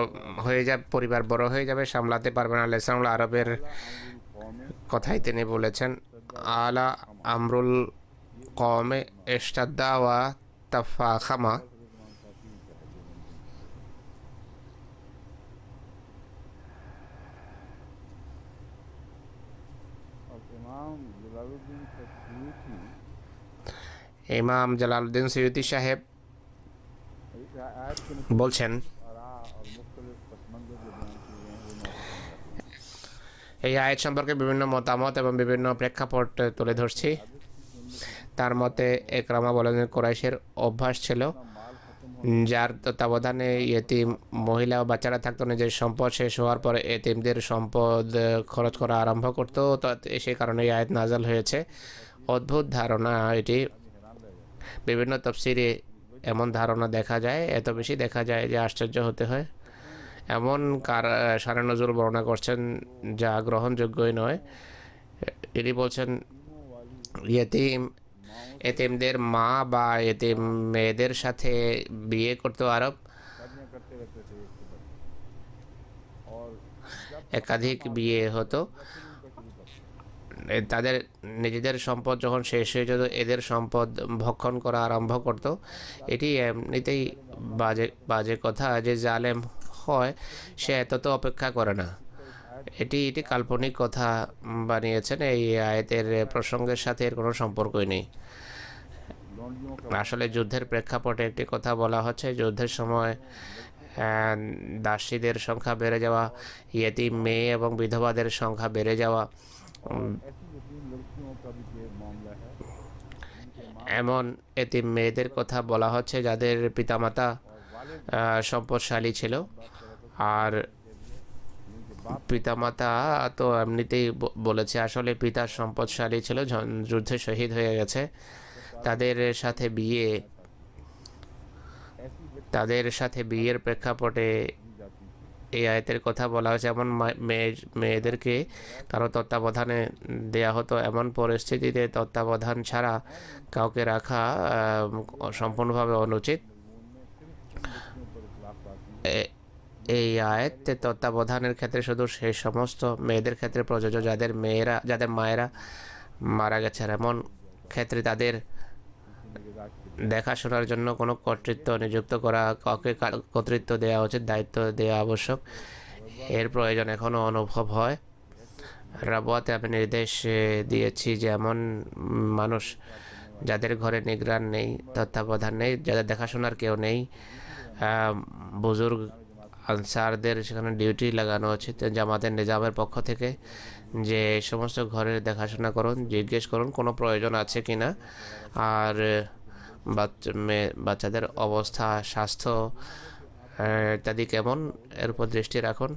হয়ে যাবে, পরিবার বড় হয়ে যাবে, সামলাতে পারবে না। লেসানুল আরবের কথাই তিনি বলেছেন, আলা আমরুল কওমে ইশতাদ্দা ওয়া তাফাখামা। ইমাম জালালউদ্দিন সৈয়দী সাহেব বলছেন, এই আয়াত সম্পর্কে বিভিন্ন মতামত এবং বিভিন্ন প্রেক্ষাপট তুলে ধরছি। তার মতে একরামা বলেন, কোরাইশের অভ্যাস ছিল যার তত্ত্বাবধানে ইয়েতিম মহিলা ও বাচ্চারা থাকতো, নিজের সম্পদ শেষ হওয়ার পরে এতিমদের সম্পদ খরচ করা আরম্ভ করতো। সে কারণে এই আয়াত নাজাল হয়েছে। অদ্ভুত ধারণা এটি। বিভিন্ন তফসিরে এমন ধারণা দেখা যায়, এত বেশি দেখা যায় যে আশ্চর্য হতে হয়। এমন শানে নজরুল বর্ণনা করছেন যা গ্রহণযোগ্যই নয়। এটি বলছেন, এতিমদের মা বা এতিম মেয়েদের সাথে বিয়ে করতো আরব। একাধিক বিয়ে হতো। তাদের নিজেদের সম্পদ যখন শেষ হয়ে যেত, এদের সম্পদ ভক্ষণ করা আরম্ভ করত। এটি এমনিতেই বাজে বাজে কথা। যে জালেম হয় সে এত তো অপেক্ষা করে না। এটি কাল্পনিক কথা বানিয়েছেন। এই আয়াতের প্রসঙ্গের সাথে এর কোনো সম্পর্কই নেই। আসলে যুদ্ধের প্রেক্ষাপটে একটি কথা বলা হচ্ছে, যুদ্ধের সময় দাসীদের সংখ্যা বেড়ে যাওয়া, ইয়েতিম মেয়ে এবং বিধবাদের সংখ্যা বেড়ে যাওয়া, এমন এতিম মেয়েদের কথা বলা হচ্ছে যাদের পিতামাতা সম্পদশালী ছিল। আর পিতামাতা তো এমনিতেই বলেছে, আসলে পিতার সম্পদশালী ছিল, যুদ্ধে শহীদ হয়ে গেছে। তাদের সাথে বিয়ের প্রেক্ষাপটে এই আয়াতের কথা বলা হয়েছে। এমন মেয়েদেরকে কারো তত্ত্বাবধানে দেয়া হতো। এমন পরিস্থিতিতে তত্ত্বাবধান ছাড়া কাউকে রাখা সম্পূর্ণভাবে অনুচিত। এই আয়াত তত্ত্বাবধানের ক্ষেত্রে শুধু সেই সমস্ত মেয়েদের ক্ষেত্রে প্রযোজ্য যাদের মায়েরা মারা গেছেন। এমন ক্ষেত্রে তাদের দেখাশোনার জন্য কোনো কর্তৃত্ব নিযুক্ত করা, কাউকে কর্তৃত্ব দেওয়া উচিত, দায়িত্ব দেওয়া আবশ্যক। এর প্রয়োজন এখনও অনুভব হয়। রাবুয়াতে আমি নির্দেশ দিয়েছি যে এমন মানুষ যাদের ঘরে নিগরান নেই, তত্ত্বাবধান নেই, যাদের দেখাশোনার কেউ নেই, বুজুর্গ আনসারদের সেখানে ডিউটি লাগানো উচিত জামাতের নিজামের পক্ষ থেকে, যে এই সমস্ত ঘরের দেখাশোনা করুন, জিজ্ঞেস করুন কোনো প্রয়োজন আছে কি না, আর বাচ্চাদের অবস্থা, স্বাস্থ্য ইত্যাদি কেমন, এর উপর দৃষ্টি রাখুন।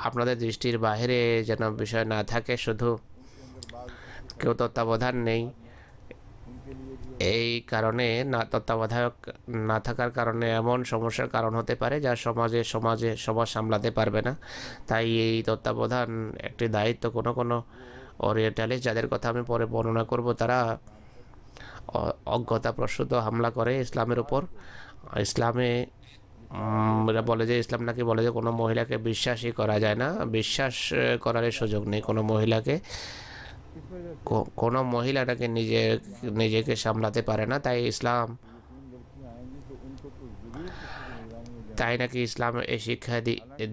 আপনাদের দৃষ্টির বাইরে যেন বিষয় না থাকে। শুধু কেউ তত্ত্বাবধান নেই, এই কারণে তত্ত্বাবধায়ক না থাকার কারণে এমন সমস্যার কারণ হতে পারে যা সমাজ সামলাতে পারবে না। তাই এই তত্ত্বাবধান একটি দায়িত্ব। কোনো ওরিয়েন্টালিস্ট, যাদের কথা আমি পরে বর্ণনা করব, তারা অজ্ঞতা প্রসূত হামলা করে ইসলামের উপর। ইসলামে এরা বলে যে, ইসলাম নাকি বলে যে কোনো মহিলাকে বিশ্বাসই করা যায় না, বিশ্বাস করার সুযোগ নেই কোনো মহিলাকে। কোনো মহিলা নাকি নিজেকে সামলাতে পারে না। তাই নাকি ইসলাম এই শিক্ষা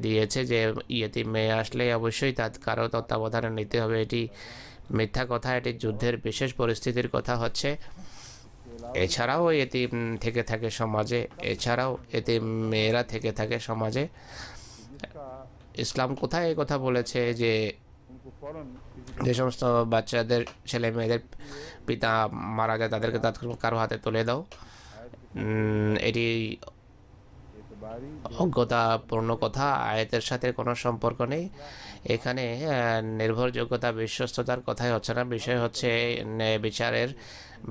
দিয়েছে যে ইয়েতিম মেয়ে আসলে অবশ্যই তার কারো তত্ত্বাবধানে নিতে হবে। এটি মিথ্যা কথা। এটি যুদ্ধের বিশেষ পরিস্থিতির কথা হচ্ছে। এছাড়াও এতিম থেকে থাকে সমাজে, এছাড়াও এতিম মেয়েরা থেকে থাকে সমাজে। ইসলাম কোথায় এই কথা বলেছে যে সমস্ত বাচ্চাদের, ছেলে মেয়েদের পিতা মারা যায় তাদেরকে তাৎক্ষণিক কারো হাতে তুলে দাও? এটি অজ্ঞতাপূর্ণ কথা। আয়াতের সাথে কোনো সম্পর্ক নেই। এখানে নির্ভরযোগ্যতা, বিশ্বস্ততার কথাই হচ্ছে না। বিষয় হচ্ছে ন্যায় বিচারের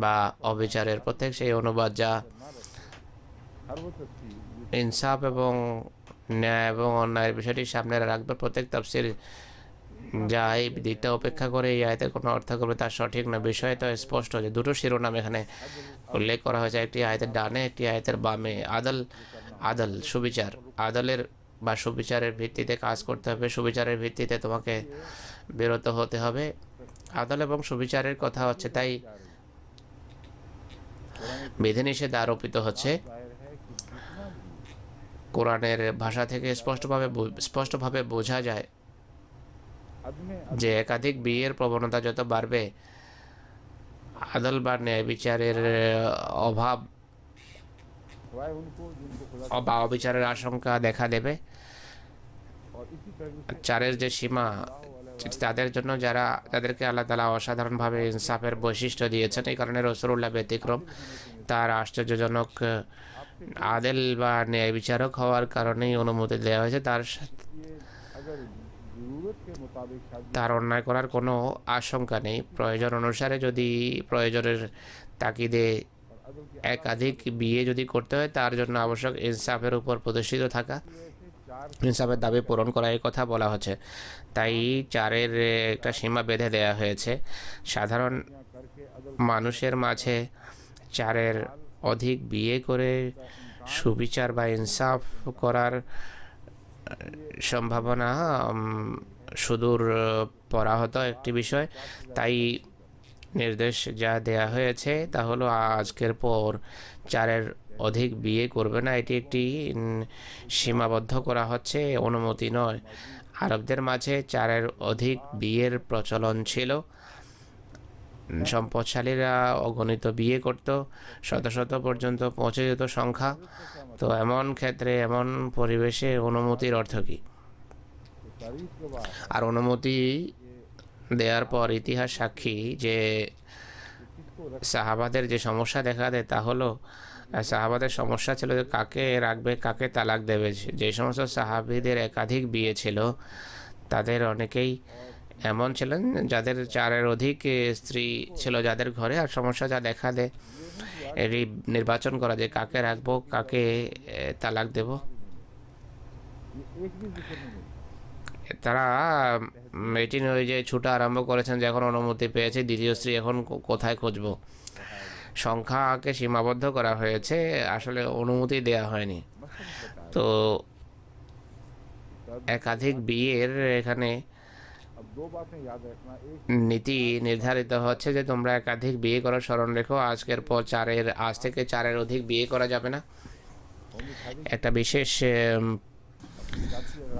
বা অবিচারের প্রত্যেক সেই অনুবাদ যা ইনসাফ এবং ন্যায় এবং অন্যায়ের বিষয়টি সামনে রাখবে। প্রত্যেক তাফসীর যা এই দিকটা উপেক্ষা করে এই আয়াতের কোনো অর্থ করবে তা সঠিক না। বিষয় তো স্পষ্ট যে দুটো শিরোনাম এখানে উল্লেখ করা হয়েছে, একটি আয়াতের ডানে, একটি আয়াতের বামে। আদল সুবিচার, আদলের বা সুবিচারের ভিত্তিতে কাজ করতে হবে, সুবিচারের ভিত্তিতে তোমাকে বিরত হতে হবে। আদল এবং সুবিচারের কথা হচ্ছে, তাই বিধিনিষেধ আরোপিত হচ্ছে। কোরআনের ভাষা থেকে স্পষ্টভাবে বোঝা যায় যে একাধিক বিয়ের প্রবণতা যত বাড়বে, আদল বা ন্যায় বিচারের অভাব বা অবিচারের আশঙ্কা দেখা দেবে। চারের যে সীমা, তাদের জন্য যাদেরকে আল্লাহ তাআলা অসাধারণভাবে ইনসাফের বৈশিষ্ট্য দিয়েছেন, এই কারণে রাসূলুল্লাহ ব্যতিক্রম। তার আশ্চর্যজনক আদেল বা ন্যায় বিচারক হওয়ার কারণেই অনুমতি দেওয়া হয়েছে। তার অন্যায় করার কোনো আশঙ্কা নেই। প্রয়োজন অনুসারে, যদি প্রয়োজনের তাগিদে একাধিক বিয়ে যদি করতে হয়, তার জন্য আবশ্যক ইনসাফের উপর প্রতিষ্ঠিত থাকা, ইনসাফের দাবি পূরণ করা, এই কথা বলা হচ্ছে। তাই চারের একটা সীমা বেঁধে দেওয়া হয়েছে। সাধারণ মানুষের মাঝে চারের অধিক বিয়ে করে সুবিচার বা ইনসাফ করার সম্ভাবনা সুদূর পরাহত একটি বিষয়। তাই নির্দেশ যা দেয়া হয়েছে তা হলো আজকের পর চারের অধিক বিয়ে করবে না, এটি একটি সীমাবদ্ধ করা হচ্ছে, অনুমতি নয়। আরবদের মাঝে চারের অধিক বিয়ের প্রচলন ছিল। সম্পদশালীরা অগণিত বিয়ে করত, শত শত পর্যন্ত পৌঁছে যেত সংখ্যা। তো এমন ক্ষেত্রে, এমন পরিবেশে অনুমতির অর্থ কী? আর অনুমতি দেওয়ার পর ইতিহাস সাক্ষী যে সাহাবাদের যে সমস্যা দেখা দেয়, তা হলো সাহাবাদের সমস্যা ছিল যে কাকে রাখবে, কাকে তালাক দেবে। যে সমস্ত সাহাবীদের একাধিক বিয়ে ছিল, তাদের অনেকেই এমন ছিলেন যাদের চারের অধিক স্ত্রী ছিল যাদের ঘরে। আর সমস্যা যা দেখা দেয়, এরই নির্বাচন করা যে কাকে রাখবো, কাকে তালাক দেব। তারা এটি নয় যে ছুটা আরম্ভ করেছেন যে এখন অনুমতি পেয়েছে, দ্বিতীয় স্ত্রী এখন কোথায় খুঁজবো। সংখ্যাকে সীমাবদ্ধ করা হয়েছে, আসলে অনুমতি দেয়া হয়নি। তো একাধিক বিয়ের এখানে নীতি নির্ধারিত হচ্ছে যে তোমরা একাধিক বিয়ে করার স্মরণ রেখো। আজ থেকে চারের অধিক বিয়ে করা যাবে না। একটা বিশেষ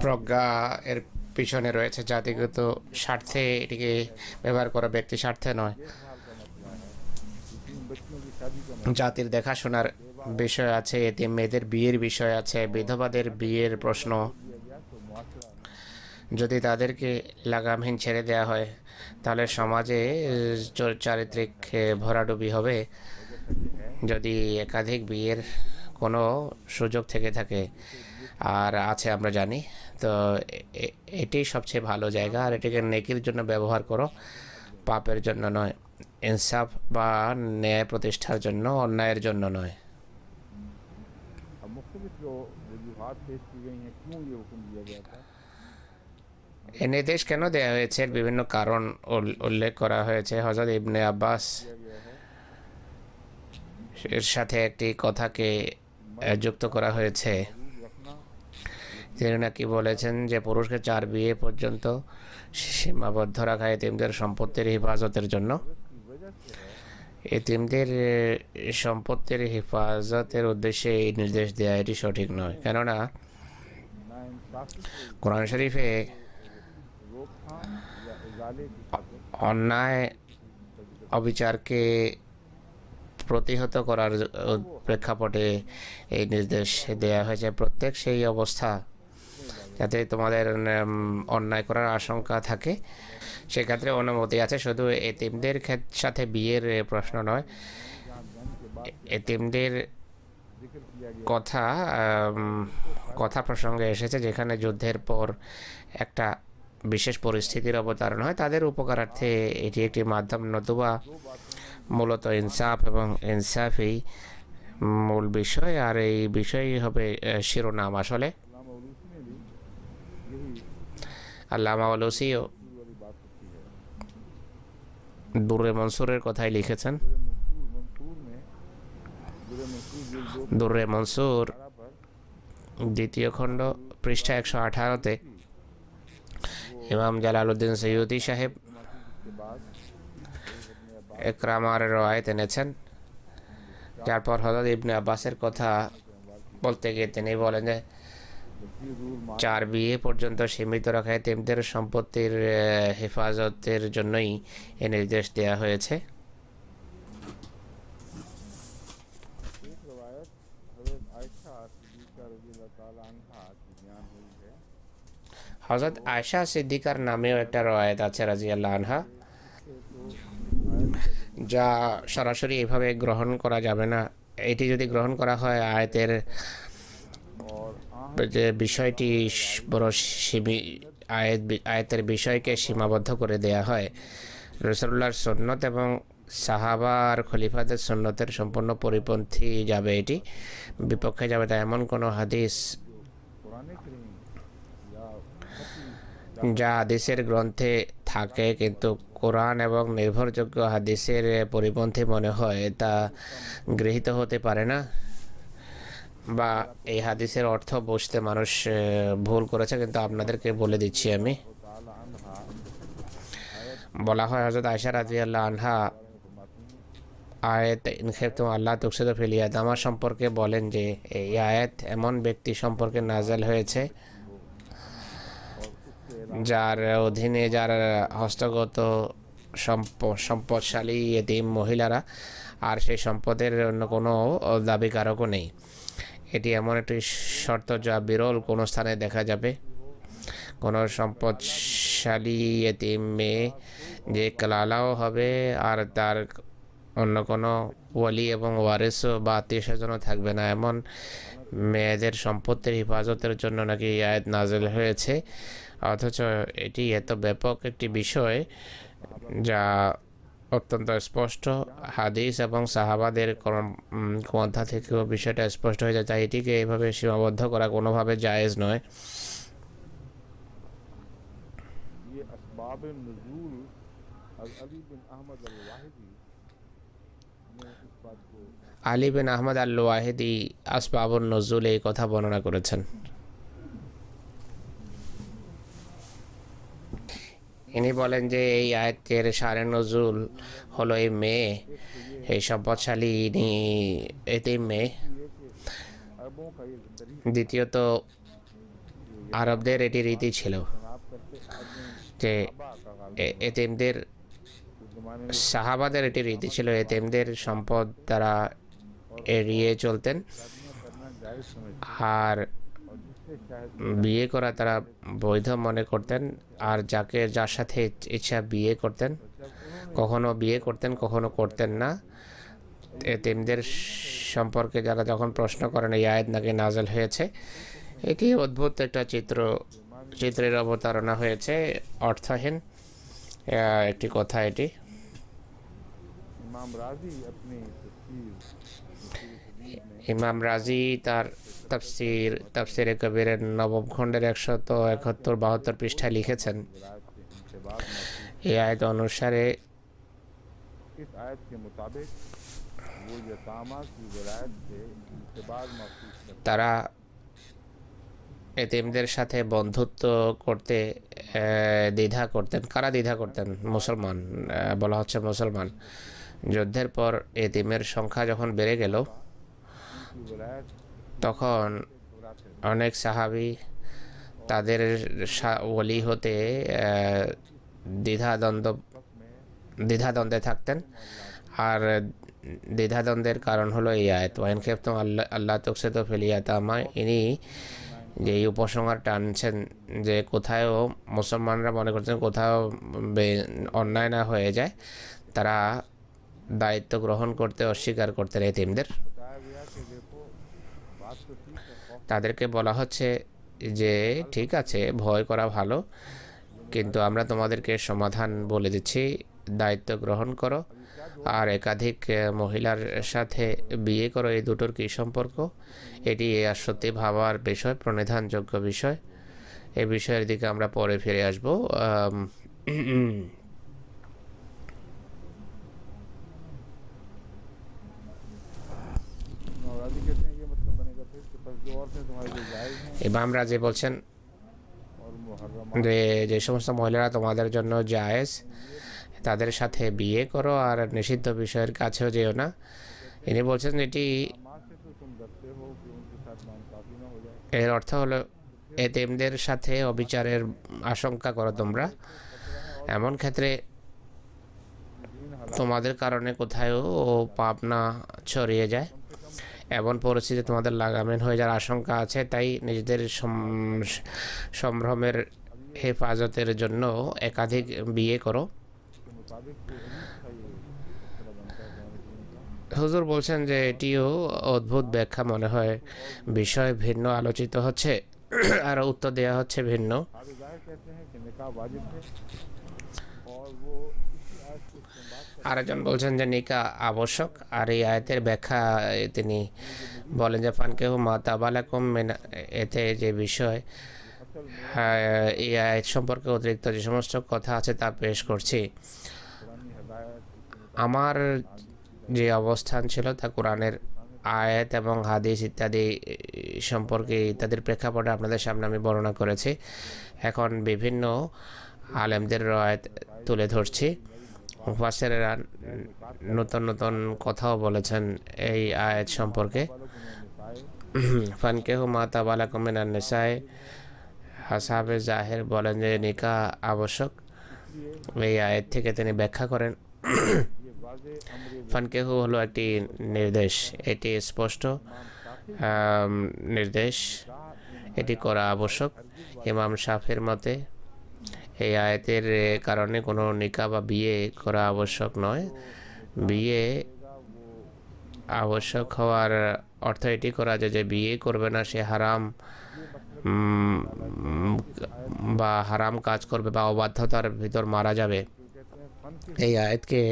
প্রজ্ঞা এর পিছনে রয়েছে, জাতিগত স্বার্থে এটিকে ব্যবহার করা, ব্যক্তি স্বার্থে নয়। জাতির দেখাশোনার বিষয় আছে, এতিম মেয়েদের বিয়ের বিষয় আছে, বিধবাদের বিয়ের প্রশ্ন। যদি তাদেরকে লাগামহীন ছেড়ে দেওয়া হয়, তাহলে সমাজে চারিত্রিক ভরাডুবি হবে। যদি একাধিক বিয়ের কোনো সুযোগ থেকে থাকে, আর আছে আমরা জানি, তো এটি সবচেয়ে ভালো জায়গা। আর এটিকে নেকির জন্য ব্যবহার করো, পাপের জন্য নয়, ইনসাফ বা ন্যায় প্রতিষ্ঠার জন্য, অন্যায়ের জন্য নয়। এ নির্দেশ কেন দেওয়া হয়েছে, বিভিন্ন কারণ উল্লেখ করা হয়েছে। হযরত ইবনে আব্বাস এর সাথে একটি কথাকে যুক্ত করা হয়েছে। তিনি নাকি বলেছেন যে পুরুষকে 4 বিয়ে পর্যন্ত সীমাবদ্ধ রাখা এতিমদের সম্পত্তির হেফাজতের জন্য। এতিমদের সম্পত্তির হেফাজতের উদ্দেশ্যে এই নির্দেশ দেওয়া এটি সঠিক নয়। কেননা কোরআন শরীফে অন্যায় অবিচারকে প্রতিহত করার প্রেক্ষাপটে এই নির্দেশ দেওয়া হয়েছে। প্রত্যেক সেই অবস্থা যাতে তোমাদের অন্যায় করার আশঙ্কা থাকে, সেক্ষেত্রে অনুমতি আছে। শুধু এতিমদের সাথে বিয়ের প্রশ্ন নয়, এতিমদের কথা প্রসঙ্গে এসেছে যেখানে যুদ্ধের পর একটা বিশেষ পরিস্থিতির অবতারণ হয়, তাদের উপকারার্থে এটি একটি মাধ্যম। নতুবা মূলত ইনসাফ এবং ইনসাফই মূল বিষয়, আর এই বিষয়ই হবে শিরোনাম। আসলে আল্লামা আলুসিও দুর্রে মনসুরের কথাই লিখেছেন।
दुर्रे मंसूर में दुर्रे मंसूर जिल्द 2
দুর্রে মনসুর
पर
দ্বিতীয় খণ্ড পৃষ্ঠা 118-তে ইমাম জালালউদ্দিন সৈয়দি সাহেব
के बाद
একরামার রওয়ায়েত এনেছেন। তারপর হযরত ইবনে আব্বাসের কথা বলতে গিয়ে তিনি বলেন যে
रूल
4 বিয়ে পর্যন্ত সীমিত রাখা এতিমদের সম্পত্তির হেফাজতের জন্যই এ নির্দেশ দেওয়া হয়েছে।
एक रवायत हज़रत आयशा सिद्दीक़ा रज़ियल्लाहु ताला अन्हा की बयान हुई है
হযরত আয়েশা সিদ্দিকার নামেও একটা রওয়ায়েত আছে রাদিয়াল্লাহু আনহা, যা সরাসরি এভাবে গ্রহণ করা যাবে না। এটি যদি গ্রহণ করা হয় আয়াতের
और
যে বিষয়টি বড় আয়াতের বিষয়কে সীমাবদ্ধ করে দেয়া হয়। রাসূলুল্লাহর সুন্নত এবং সাহাবা আর খলিফাদের সুন্নতের সম্পূর্ণ পরিপন্থী যাবে, এটি বিপক্ষে যাবে। তাই এমন কোনো হাদিস
कुरान करीम या
যা হাদিসের গ্রন্থে থাকে কিন্তু কোরআন এবং নির্ভরযোগ্য হাদিসের পরিপন্থী মনে হয় তা গৃহীত হতে পারে না, বা এই হাদিসের অর্থ বুঝতে মানুষ ভুল করেছে। কিন্তু আপনাদেরকে বলে দিচ্ছি আমি,
ताला अन्हा
বলা হয় হযরত আয়েশা রাদিয়াল্লাহু আনহা আয়াত ইন খিফতুম আল্লাহ তুকসিতু ফিল ইয়াতামা সম্পর্কে বলেন যে এই আয়াত এমন ব্যক্তি সম্পর্কে নাযিল হয়েছে যার অধীনে যার হস্তগত সম্পদশালী এতিম মহিলারা, আর সেই সম্পদের অন্য কোনো দাবিকারকও নেই। এটি এমন একটি শর্ত যা বিরল কোনো স্থানে দেখা যাবে। কোনো সম্পদশালী এতিম মেয়ে যে কালালাও হবে আর তার অন্য কোনো ওয়ালি এবং ওয়ারিসও বা আত্মীয় স্বজনও থাকবে না, এমন মেয়েদের সম্পত্তির হেফাজতের জন্য নাকি এই আয়াত নাযিল হয়েছে। অথচ এটি এত ব্যাপক একটি বিষয় যা অত্যন্ত স্পষ্ট হাদিস এবং সাহাবাদের গ্রন্থ থেকেও বিষয়টা স্পষ্ট হয়ে যায়। তাই এটিকে এইভাবে সীমাবদ্ধ করা কোনোভাবে জায়েজ নয়।
ये असबाब नुज़ूल अली बिन अहमद अल वाहिदी ने इस बात को
আলী বিন আহমদ আল ওয়াহিদি আসবাবুন নুজুল এই কথা বর্ণনা করেছেন। ইনি বলেন যে এই আয়াতের শারে নজুল হলো এই মেয়ে, এই সম্পদশালী এতিম মেয়ে।
अरबों का ये तरीका
দ্বিতীয়ত আরবদের এটি রীতি ছিল
आप करते आदमी
যে
का गालिब
এতিমদের,
उस ज़माने में
সাহাবাদের এটি রীতি ছিল এতিমদের সম্পদ তারা এড়িয়ে চলতেন,
शादियाँ करना जायज़ समझते
আর
और जिससे शायद
বিয়ে করা তারা বৈধ মনে করতেন, আর যার সাথে ইচ্ছা বিয়ে করতেন।
जब उन्होंने
কখনো বিয়ে করতেন, কখনো করতেন না। এতিমদের সম্পর্কে যারা যখন প্রশ্ন করেন এই আয়াত নাকি নাযিল হয়েছে, এটি অদ্ভুত একটা চিত্রের অবতারণা হয়েছে, অর্থহীন একটি কথা এটি।
इमाम राजी अपनी
ইমাম রাজি তার তাফসিরে কবিরের নবম খণ্ডের 171-72 পৃষ্ঠায় লিখেছেন,
विलायत के इंतबाह
এই আয়াত অনুসারে
इस आयत के मुताबिक वो यतामा की विलायत से इंतबाह महसूस करते
তারা এতিমদের সাথে বন্ধুত্ব করতে দ্বিধা করতেন। কারা দ্বিধা করতেন? মুসলমান, বলা হচ্ছে মুসলমান। যুদ্ধের পর এতিমের সংখ্যা যখন বেড়ে গেল
की विलायत
তখন
घबराते
অনেক সাহাবী তাদের ওলি হতে দ্বিধাদ্বন্দ্বে থাকতেন। আর দ্বিধাদ্বন্দ্বের কারণ হলো এই আয়াত ওয়াইন খেফতুম আল্লাহ তুকসিতু ফিল ইয়াতামা। ইনি যে এই উপসংহারটা আনছেন যে কোথাও মুসলমানরা মনে করছেন কোথাও অন্যায় না হয়ে যায়, তারা দায়িত্ব গ্রহণ করতে অস্বীকার করতেন এতিমদের।
बताया गया कि देखो बात तो ठीक है खौफ
তাদেরকে বলা হচ্ছে যে ঠিক আছে, ভয় করা ভালো, কিন্তু আমরা তোমাদেরকে সমাধান বলে দিচ্ছি, দায়িত্ব গ্রহণ করো আর একাধিক মহিলার সাথে বিয়ে করো। এই দুটোর কী সম্পর্ক? এটি সত্যি ভাবার বিষয়, প্রণিধানযোগ্য বিষয়। এই বিষয়ের দিকে আমরা পরে ফিরে আসব।
तुम्हारे लिए जायज़ हैं
ইমামরা যে বলছেন
और मुहर्रमात
যে যে সমস্ত মহিলারা তোমাদের জন্য জায়েজ তাদের সাথে বিয়ে করো আর নিষিদ্ধ বিষয়ের কাছেও যেও না। ইনি বলছেন এটি
अमात से तो तुम डरते हो कि उनके साथ नाइंसाफ़ी ना हो जाए।
এর অর্থ হলো এতিমদের সাথে অবিচারের আশঙ্কা করো তোমরা। এমন ক্ষেত্রে
दीन हालात
তোমাদের কারণে কোথায়ও পাপ না ছড়িয়ে যায়, এমন পরিস্থিতি তোমাদের লাগামহীন হয়ে যাওয়ার আশঙ্কা আছে। তাই নিজেদের সম্ভ্রমের হেফাজতের জন্য একাধিক বিয়ে করো।
के मुताबिक तो अजीब था ये फैसला बनता है कुरान करीम का।
হুজুর বলছেন যে এটিও অদ্ভুত ব্যাখ্যা মনে হয়, বিষয় ভিন্ন আলোচিত হচ্ছে আর উত্তর দেওয়া হচ্ছে ভিন্ন।
हाफिज़ ज़ाहिर कहते हैं कि निकाह वाजिब है और वो इसी आयत को इस्तेमाल कर
আরেকজন বলছেন যে নিকা আবশ্যক, আর এই আয়াতের ব্যাখ্যা তিনি বলেন যে ফানকেহু মা তাবালাকুম মিন, এতে যে বিষয় এই আয়াত সম্পর্কে অতিরিক্ত যে সমস্ত কথা আছে তা পেশ করছি।
कुरानी हदायत
আমার যে অবস্থান ছিল তা কোরআনের আয়াত এবং হাদিস ইত্যাদি সম্পর্কে ইত্যাদির প্রেক্ষাপটে আপনাদের সামনে আমি বর্ণনা করেছি। এখন বিভিন্ন আলেমদের রায় তুলে ধরছি। মুফাসসিররা নতুন নতুন কথাও বলেছেন এই আয়াত সম্পর্কে। ফানকেহু মা তাবালাকুম মিনান নিসায়ে, আসহাবে জাহের বলেন যে নিকাহ আবশ্যক। এই আয়াত থেকে তিনি ব্যাখ্যা করেন
ये वाज़े अम्र
ফানকেহু হলো একটি নির্দেশ, এটি স্পষ্ট নির্দেশ, এটি করা আবশ্যক। ইমাম শাফির মতে এই আয়াতের কারণে কোনো নিকাহ বা বিয়ে করা আবশ্যক নয়। বিয়ে আবশ্যক হওয়ার অর্থ এটি করা যায় যে বিয়ে করবে না সে হারাম বা হারাম কাজ করবে বা অবাধ্যতার ভিতর মারা যাবে। এই আয়াতকে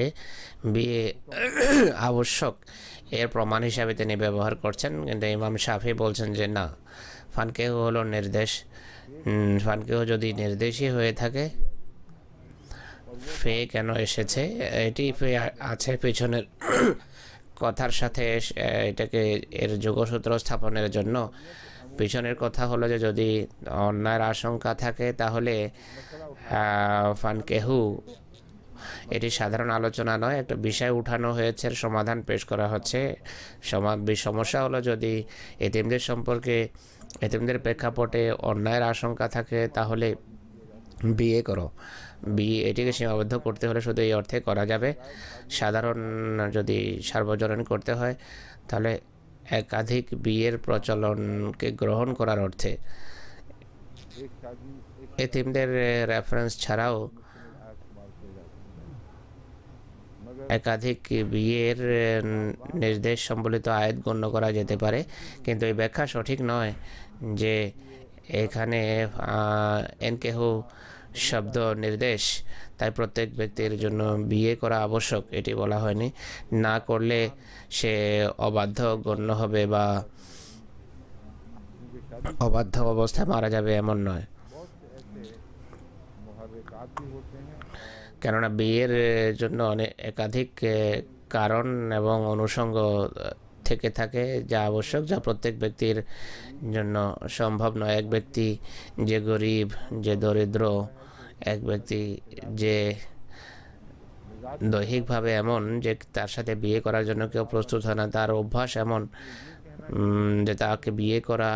বিয়ে আবশ্যক এর প্রমাণ হিসাবে তিনি ব্যবহার করছেন, কিন্তু ইমাম শাফি বলছেন যে না, ফানকেহ হলো নির্দেশ। ফানকেহ যদি নির্দেশই হয়ে থাকে, ফে কেন এসেছে? এটি ফে আছে পিছনের কথার সাথে, এটাকে এর যোগসূত্র স্থাপনের জন্য। পিছনের কথা হলো যে যদি অন্যায়ের আশঙ্কা থাকে তাহলে ফানকেহু, এটি সাধারণ আলোচনা নয়, একটা বিষয় উঠানো হয়েছে, সমাধান পেশ করা হচ্ছে। সমস্যা হলো যদি এতিমদের সম্পর্কে, এতিমদের প্রেক্ষাপটে অন্যায়ের আশঙ্কা থাকে তাহলে বিয়ে করো। বিয়ে এটিকে সীমাবদ্ধ করতে হলে শুধু এই অর্থে করা যাবে। সাধারণ যদি সার্বজনীন করতে হয় তাহলে একাধিক বিয়ের প্রচলনকে গ্রহণ করার অর্থে।
एक शादी एक
এতিমদের রেফারেন্স ছাড়াও
आयत इस्तेमाल किया जा सकता है, मगर
একাধিক বিয়ের নির্দেশ সম্বলিত আয়াত গণ্য করা যেতে পারে, কিন্তু এই ব্যাখ্যা সঠিক নয় যে এখানে এনকেহু শব্দ নির্দেশ, তাই প্রত্যেক ব্যক্তির জন্য বিয়ে করা আবশ্যক এটি বলা হয়নি। না করলে সে অবাধ্য গণ্য হবে বা
क्योंकि शादी
অবাধ্য অবস্থায় মারা যাবে এমন নয়।
बहुत से ऐसे मुहर्रिकात भी होते हैं और
কেননা বিয়ের জন্য অনেক একাধিক কারণ এবং অনুষঙ্গ থেকে থাকে যা আবশ্যক, যা প্রত্যেক ব্যক্তির জন্য সম্ভব নয়। এক ব্যক্তি যে গরিব, যে দরিদ্র, এক ব্যক্তি যে দৈহিকভাবে এমন যে তার সাথে বিয়ে করার জন্য কেউ প্রস্তুত হয় না, তার অভ্যাস এমন যে তাকে বিয়ে করা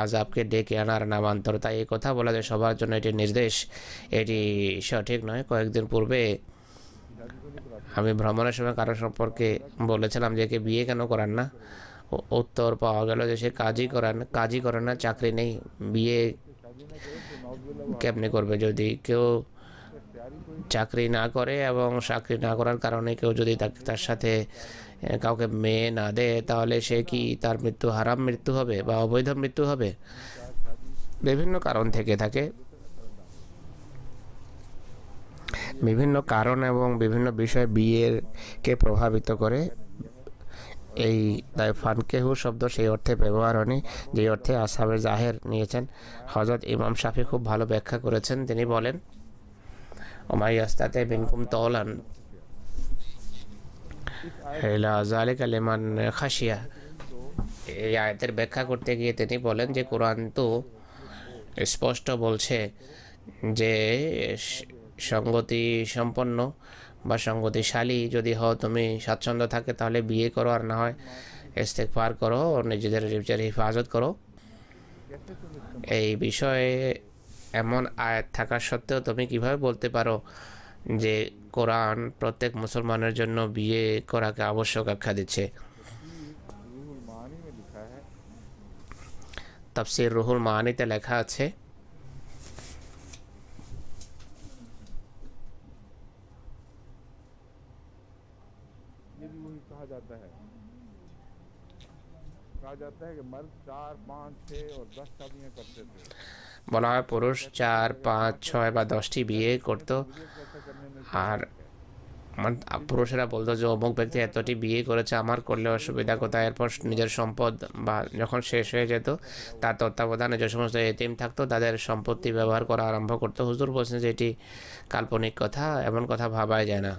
আযাবকে ডেকে আনার নামান্তর। তাই এই কথা বলা যায় সবার জন্য এটি নির্দেশ, এটি সঠিক নয়। কয়েকদিন পূর্বে আমি ভ্রমণের সময় কারো সম্পর্কে বলেছিলাম যে কে বিয়ে কেন করান না, উত্তর পাওয়া গেল যে সে কাজই করে না, চাকরি নেই, বিয়ে কেমনি করবে? যদি কেউ চাকরি না করে এবং চাকরি না করার কারণে কেউ যদি তার সাথে কাউকে মেয়ে না দেয় তাহলে সে কি তার মৃত্যু হারাম মৃত্যু হবে বা অবৈধ মৃত্যু হবে? বিভিন্ন কারণ থেকে থাকে, বিভিন্ন কারণ এবং বিভিন্ন বিষয় বিয়েকে প্রভাবিত করে। এই তাই ফানকেহু শব্দ সেই অর্থে ব্যবহার হয়নি যে অর্থে আসহাবে জাহের নিয়েছেন। হযরত ইমাম শাফি খুব ভালো ব্যাখ্যা করেছেন। তিনি বলেন ওমাইয়াস্তাতে বিনকুম তওলান ইলা যালিকা লিমান খাশিয়া, এই আয়াতের ব্যাখ্যা করতে গিয়ে তিনি বলেন যে কোরআন তো স্পষ্ট বলছে যে সঙ্গতি সম্পন্ন বা সঙ্গতিশালী যদি হও, তুমি স্বাচ্ছন্দ্য থাকে তাহলে বিয়ে করো, আর না হয় ইস্তেগফার করো, নিজেদের নিজের হিফাজত করো। এই বিষয়ে এমন আয়াত থাকা সত্ত্বেও তুমি কিভাবে বলতে পারো যে কোরআন প্রত্যেক মুসলমানের জন্য বিয়ে করাকে আবশ্যক আখ্যা দিচ্ছে? তাফসীর রুহুল মাআনিতে লেখা আছে, বলা হয় পুরুষ 4, 5, 6 বা 10টি বিয়ে করত, আর পুরুষেরা বলতো যে অমুক ব্যক্তি এতটি বিয়ে করেছে, আমার করলে অসুবিধা কোথায়। এরপর নিজের সম্পদ বা যখন শেষ হয়ে যেত, তার তত্ত্বাবধানে যে সমস্ত এতিম থাকতো তাদের সম্পত্তি ব্যবহার করা আরম্ভ করতো। হুজুর বলছেন যে এটি কাল্পনিক কথা, এমন কথা ভাবাই যায় না।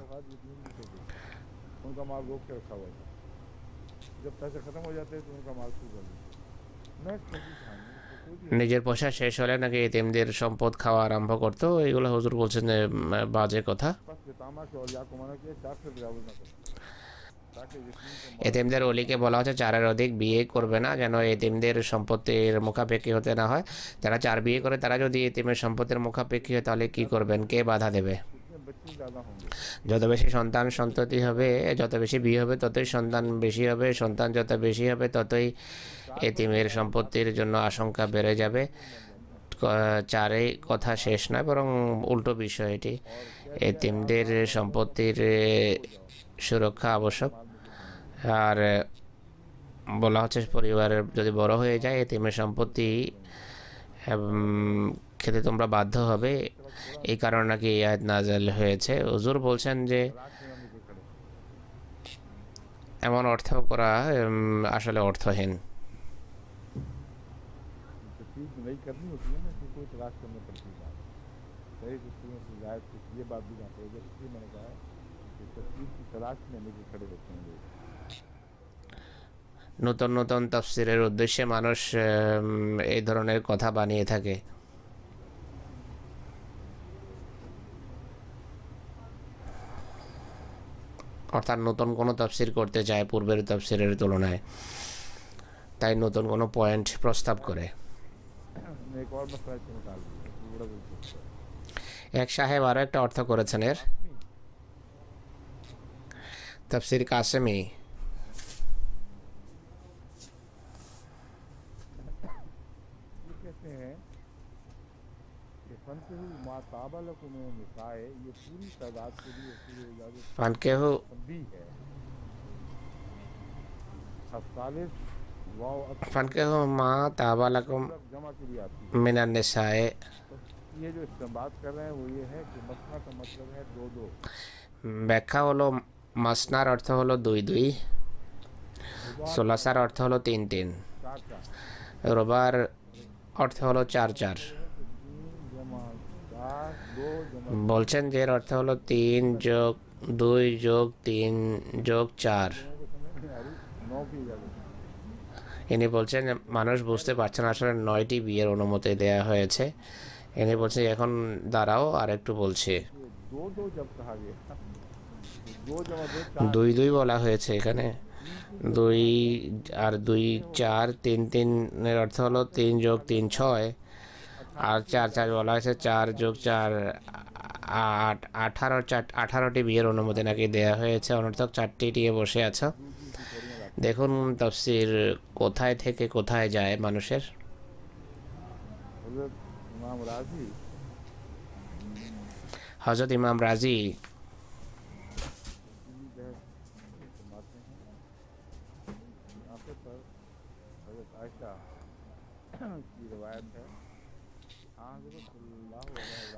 নিজের পয়সা শেষ হলে নাকি এতিমদের সম্পদ খাওয়া আরম্ভ করতো, এগুলো হুজুর বলছেন যে বাজে কথা। এতিমদের অলিকে বলা হচ্ছে 4-এর অধিক বিয়ে করবে না, যেন এতিমদের সম্পত্তির মুখাপেক্ষী হতে না হয়। যারা 4 বিয়ে করে তারা যদি এতিমের সম্পত্তির মুখাপেক্ষী হয় তাহলে কি করবেন, কে বাধা দেবে? যত বেশি সন্তান সন্ততি হবে, যত বেশি বিয়ে হবে ততই সন্তান বেশি হবে, সন্তান যত বেশি হবে ততই এতিমের সম্পত্তির জন্য আশঙ্কা বেড়ে যাবে। 4-এই কথা শেষ নয়, বরং উল্টো বিষয় এটি। এতিমদের সম্পত্তির সুরক্ষা আবশ্যক। আর বলা হচ্ছে পরিবারের যদি বড় হয়ে যায় এতিমের সম্পত্তি খেতে তোমরা বাধ্য হবে, এই কারণে নাকি এই আয়াত নাযিল হয়েছে। হুজুর বলছেন যে এমন অর্থ করা আসলে অর্থহীন। নতুন নতুন তাফসীরের উদ্দেশ্যে মানুষ এই ধরনের কথা বানিয়ে থাকে। অর্থাৎ নতুন কোনো তাফসীর করতে চায় পূর্বের তাফসীরের তুলনায়, তাই নতুন কোনো পয়েন্ট প্রস্তাব করে। এক সাহেব আরও একটা অর্থ করেছেন এর, তাফসীর কাসেমি। ফানকেহু ফানকেহু মা তাবা লাকুম মিনান নিসায়ে। ব্যাখ্যা হলো মাসনার অর্থ হলো 2-2, সোলাসার অর্থ হলো 3-3, রোবার অর্থ হলো 4-4। বলছেন যে এর অর্থ হলো 3+2+3+4। ইনি বলছেন মানুষ বুঝতে পারছেন আসলে 9টি বিয়ের অনুমতি দেয়া হয়েছে। ইনি বলছেন এখন দাঁড়াও আর একটু বলছে। 2-2 বলা হয়েছে এখানে, 2 আর 2 4, 3 এর অর্থ হলো 3+3 6, আর 4 বলা হয়েছে, 4+4 8, 18টি বিয়ের অনুমতি নাকি দেয়া হয়েছে। অনর্থক 4টি নিয়ে বসে আছে। দেখুন তাফসীর কোথায় থেকে কোথায় যায় মানুষের। হযরত ইমাম রাজি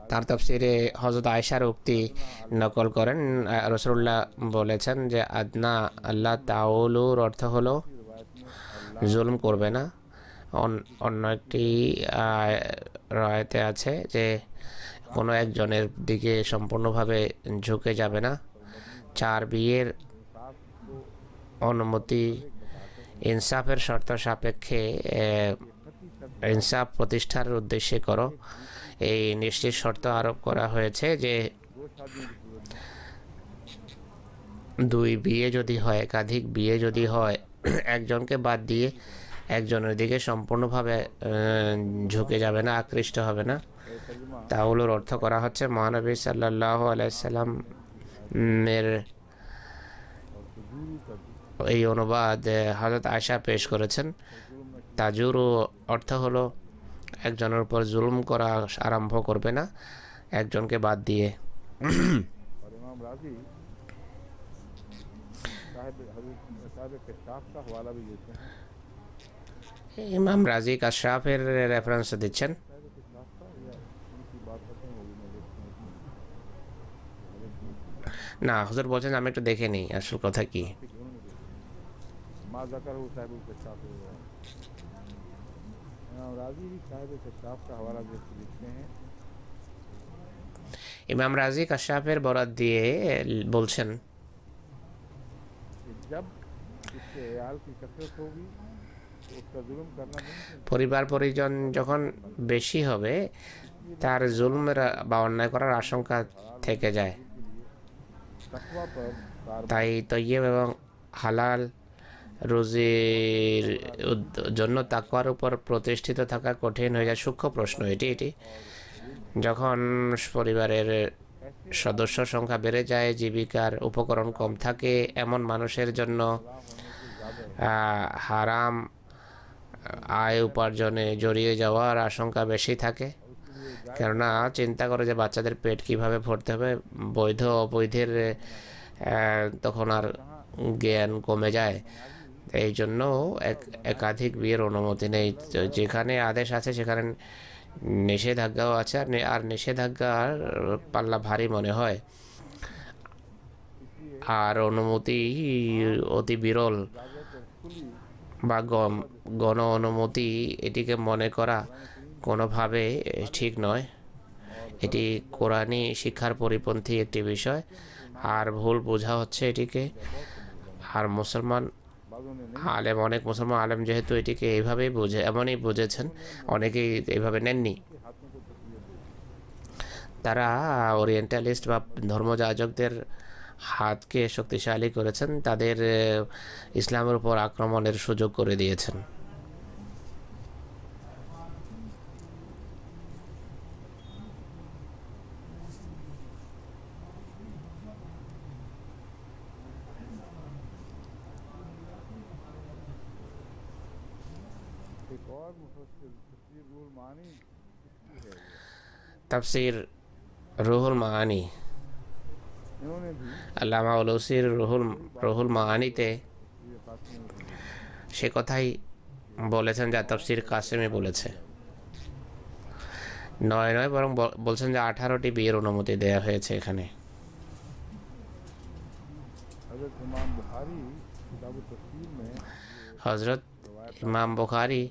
তার তাফসীরে হযরত আয়েশার উক্তি নকল করেন। রাসূলুল্লাহ বলেছেন যে আদনা আল্লাহ তাআলার অর্থ হলো জুলম করবে না। অন্য একটি রায়তে আছে যে কোনো একজনের দিকে সম্পূর্ণভাবে ঝুঁকে যাবে না। 4 বিয়ের অনুমতি ইনসাফের শর্ত সাপেক্ষে ইনসাফ প্রতিষ্ঠার উদ্দেশ্যে করো, এই নিশ্চিত শর্ত আরোপ করা হয়েছে যে দুই বিয়ে যদি হয়, একাধিক বিয়ে যদি হয়, একজনকে বাদ দিয়ে একজনের দিকে সম্পূর্ণভাবে ঝুঁকে যাবে না, আকৃষ্ট হবে না। তাহলে অর্থ করা হচ্ছে মহানবী সাল্লাল্লাহু আলাইহি সাল্লাম এর এই অনুবাদ হযরত আয়েশা পেশ করেছেন। তাজুরু অর্থ হলো একজনের উপর জুলুম করা আরম্ভ করবে না একজনকে বাদ দিয়ে।
और इमाम राजी साहिब कशाफ का हवाला भी देते हैं।
ইমাম রাজি কাশরাফের রেফারেন্স দিচ্ছেন।
साहिब कशाफ का या उनकी बात खत्म होगी, मैं देखता हूँ
না, হুজুর বলছেন আমি একটু দেখে নিই আসল কথা কি।
माँ जकर हो साहिब कशाफ हुआ। इमाम राजी भी साहिब कशाफ का हवाला देते लिखते हैं।
ইমাম রাজি কাশরাফের বরাত দিয়ে বলছেন
कि जब उसके अयाल की कसरत होगी तो उसका जुल्म करना मुमकिन
পরিবার পরিজন যখন বেশি হবে তার জুলমের বা অন্যায় করার আশঙ্কা থেকে যায়।
तकवा पर कार
তাই তৈয়ব এবং হালাল রুজির জন্য তাকওয়ার উপর প্রতিষ্ঠিত থাকা কঠিন হয়ে যায়। সূক্ষ্ম প্রশ্ন এটি যখন পরিবারের সদস্য সংখ্যা বেড়ে যায়, জীবিকার উপকরণ কম থাকে, এমন মানুষের জন্য হারাম আয় উপার্জনে জড়িয়ে যাওয়ার আশঙ্কা বেশি থাকে। কেননা চিন্তা করে যে বাচ্চাদের পেট কিভাবে ভরতে হবে, বৈধ অবৈধের তখন আর জ্ঞান কমে যায়। এই জন্য একাধিক বিয়ের অনুমতি নেই। যেখানে আদেশ আছে সেখানে নিষেধাজ্ঞাও আছে, আর নিষেধাজ্ঞার পাল্লা ভারী মনে হয়, আর অনুমতি অতি বিরল বা গণ অনুমতি এটিকে মনে করা কোনোভাবে ঠিক নয়। এটি কোরআনি শিক্ষার পরিপন্থী একটি বিষয়, আর ভুল বোঝা হচ্ছে এটিকে। আর মুসলমান আলেম, অনেক মুসলমান আলেম যেহেতু এটিকে এইভাবেই এমনই বুঝেছেন, অনেকেই এইভাবে নেননি। তারা ওরিয়েন্টালিস্ট বা ধর্মযাজকদের হাতকে শক্তিশালী করেছেন, তাদের ইসলামের উপর আক্রমণের সুযোগ করে দিয়েছেন।
एक और मुफस्सिर तफसीर रूहुल मानी इसकी है।
তাফসির রুহুল মাআনি,
इन्होंने भी
আল্লামা উলুসির রুহুল মাআনিতে
ये कासिम
সে কথাই বলেছেন যা তাফসির কাসেমে বলেছে। নয় বরং বলছেন যে 18টি বিয়ের অনুমতি দেওয়া হয়েছে এখানে।
हज़रत इमाम बुखारी किताब तफसीर में
হজরত ইমাম বুখারী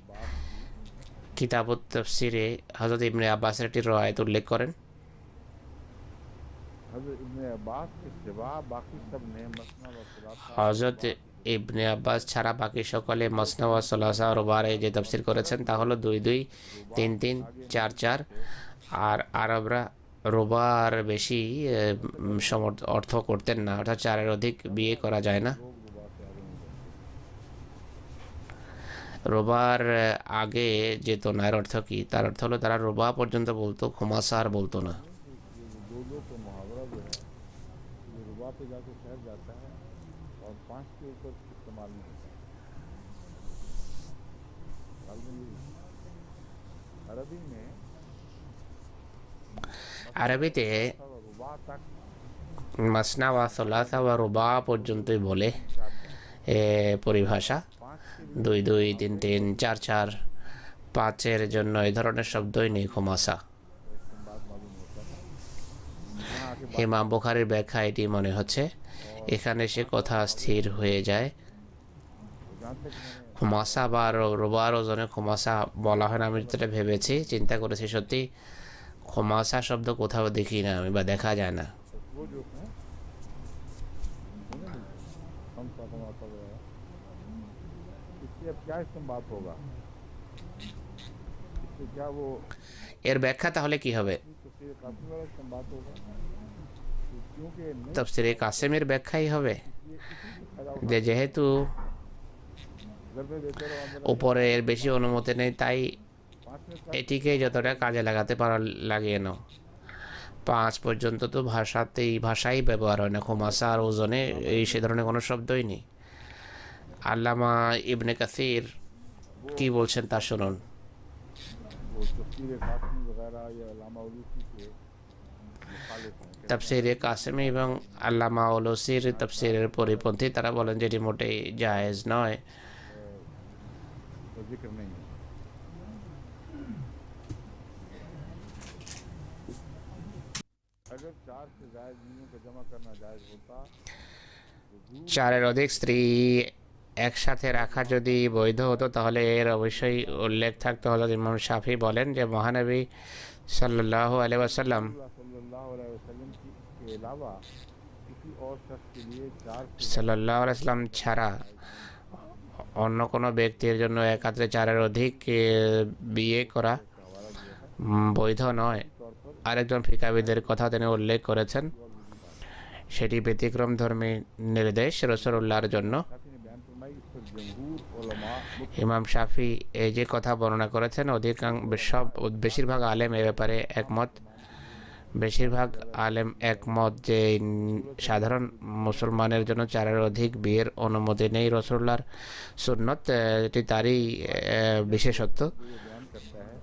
কিতাবুত তাফসিরে হজরত ইবনে আব্বাসের একটি রওয়ায়াত উল্লেখ করেন।
हज़रत इब्ने अब्बास के सिवा बाकी सब ने मसना व सुलासा
হজরত ইবনে আব্বাস ছাড়া বাকি সকলে মসনা ওয়া সুলাসা আর রুবারে যে তাফসির করেছেন তা হলো 2 2, 3 3, 4 4। আর আরবরা রুবার বেশি অর্থ করতেন না, অর্থাৎ 4-এর অধিক বিয়ে করা যায় না। রোবার আগে যেত না, এর অর্থ কি? তার অর্থ হলো তারা রোবা পর্যন্ত বলতো, খুমাসা আর বলতো না।
दो दो का मुहावरा जो है ये रुबा पे जाके ठहर जाता है और 5 के ऊपर इस्तेमाल नहीं होता। अरबी में
আরবিতে
रुबा तक
মাসনা ওয়া সুলাসা ওয়া রুবা পর্যন্তই বলে পরিভাষা। 2 2, 3 3, 4 4, 5-এর জন্য এই ধরনের শব্দই নেই খুমাসা। ইমাম বুখারীর ব্যাখ্যা এটি মনে হচ্ছে। এখানে সে কথা স্থির হয়ে যায়। খুমাসা বা রুবার ওজনে খুমাসা বলা হয় না, আমি যেটা ভেবেছি, চিন্তা করেছি, সত্যি খুমাসা শব্দ কোথাও দেখি না আমি, বা দেখা যায় না।
वो जो है हम इससे अब क्या इस्तेमाल होगा, इससे क्या वो
এর ব্যাখ্যা তাহলে কি হবে?
तफसीर कासिम वाला इस्तेमाल होगा, क्योंकि नहीं
তাফসীরে কাসেমের ব্যাখ্যাই হবে
इसलिए इसी से फायदा
যে
उठाते
যেহেতু
घर में देते रहो अंदर
উপরে এর বেশি অনুমতি নেই, তাই
5 मिनट का
এটিকে যতটা কাজে লাগাতে পারো লাগিয়ে নাও। 5 পর্যন্ত তো ভাষাই ব্যবহার হয় না, খুমাসা আর ওজনে এই সে ধরনের কোনো শব্দই নেই। আল্লামা ইবনে কাসির কি বলছেন তা শুনুন।
वो तफसीर कासिम वगैरह या अल्लामा उलूसी के मुखालिफ हैं,
তাফসীরে কাসেমি এবং আল্লামা ওলুসির তাফসীরের পরিপন্থী। তারা বলেন যে এটি মোটেই জায়েজ নয়।
तो जिक्र नहीं है। अगर 4 से ज़ायद बीवियों का जमा करना जायज़ होता,
4-এর অধিক স্ত্রী একসাথে রাখা যদি বৈধ হতো তাহলে এর অবশ্যই উল্লেখ থাকতো। হযরত ইমাম শাফি বলেন যে মহানবী সাল্লাল্লাহু আলাইহি ওয়াসাল্লাম
सल्लल्लाहु अलैहि वसल्लम के अलावा किसी और शख्स के लिए 4 से
সাল্লাল্লাহু আলাইহি ওয়াসাল্লাম ছাড়া অন্য কোনো ব্যক্তির জন্য একাত্রে 4-এর অধিক বিয়ে করা বৈধ নয়। আরেকজন ফিকাহবিদের কথা তিনি উল্লেখ করেছেন, সেটি ব্যতিক্রম ধর্মী নির্দেশ রাসূলুল্লাহর জন্য।
शाफी ने बयान फरमाई, इस पर जमहूर उलमा
ইমাম শাফি এই যে কথা বর্ণনা করেছেন, বেশিরভাগ আলেম এ ব্যাপারে একমত। বেশিরভাগ আলেম একমত যে সাধারণ মুসলমানের জন্য 4-এর অধিক বিয়ের অনুমতি নেই। রাসূলুল্লাহর সুন্নত এটি তারই বিশেষত্ব।
बयान करता है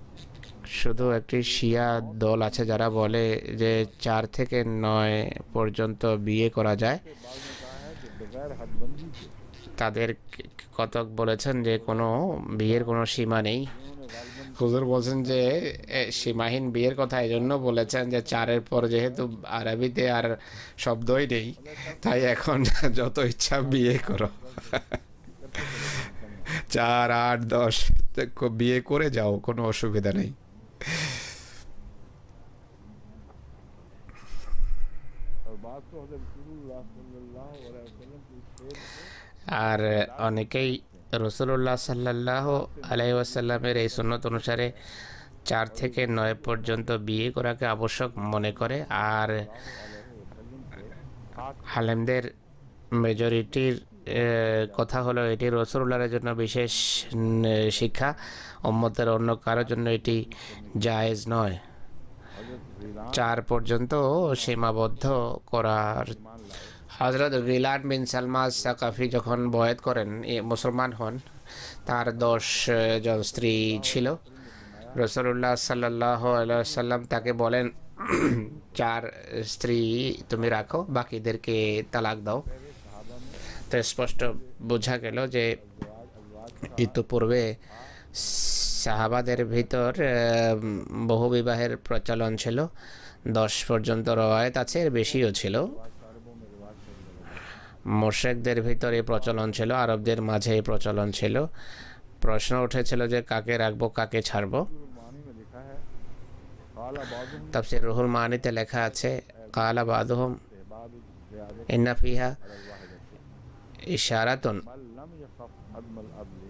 শুধু একটি শিয়া দল আছে যারা বলে যে 4 থেকে 9 পর্যন্ত বিয়ে করা যায়।
बाद में कहा है कि बगैर हदबंदी के
তাদের কতক বলেছেন যে কোনো বিয়ের কোনো সীমা নেই। হুজুর বলছেন যে সীমাহীন বিয়ের কথা এই জন্য বলেছেন যে 4-এর পর যেহেতু আরবিতে আর শব্দই নেই, তাই এখন যত ইচ্ছা বিয়ে করো, 4, 8, 10 বিয়ে করে যাও, কোনো অসুবিধা নেই।
और बात तो हज़रत रसूलुल्लाह सल्लल्लाहु अलैहि वसल्लम की शेर
আর অনেকেই রাসূলুল্লাহ সাল্লাল্লাহু আলাইহি ওয়াসাল্লামের এই সুন্নত অনুসারে 4 থেকে 9 পর্যন্ত বিয়ে করাকে আবশ্যক মনে করে। আর আলেমদের মেজরিটির কথা হলো এটি রাসূলুল্লাহর জন্য বিশেষ শিক্ষা, উম্মতের অন্য কারোর জন্য এটি জায়েজ নয়। 4 পর্যন্ত সীমাবদ্ধ করার। হযরত গিলান বিন সালমান সাকাফি যখন বয়াত করেন, মুসলমান হন, তার 10 জন স্ত্রী ছিল। রাসূলুল্লাহ সাল্লাল্লাহু আলাইহি ওয়াসাল্লাম তাকে বলেন 4 স্ত্রী তুমি রাখো, বাকিদেরকে তালাক দাও। তো স্পষ্ট বোঝা গেল যে ইতিপূর্বে সাহাবাদের ভিতর বহু বিবাহের প্রচলন ছিল। 10 পর্যন্ত রওয়ায়াত আছে, এর বেশিও ছিল। মুশরিকদের ভিতরে এই প্রচলন ছিল, আরবদের মাঝে এই প্রচলন ছিল। প্রশ্ন উঠেছিল যে কাকে রাখবো, কাকে ছাড়বো।
मानी में लिखा है काला बाजुम
তাফসীর রুহুল মানিতে লেখা আছে কালা বাদুহুম
बाद ज़ियादत
ইন্না ফিহা
वाहिदत
ইশারাতুন।
बल लम यखफ अदमल अदल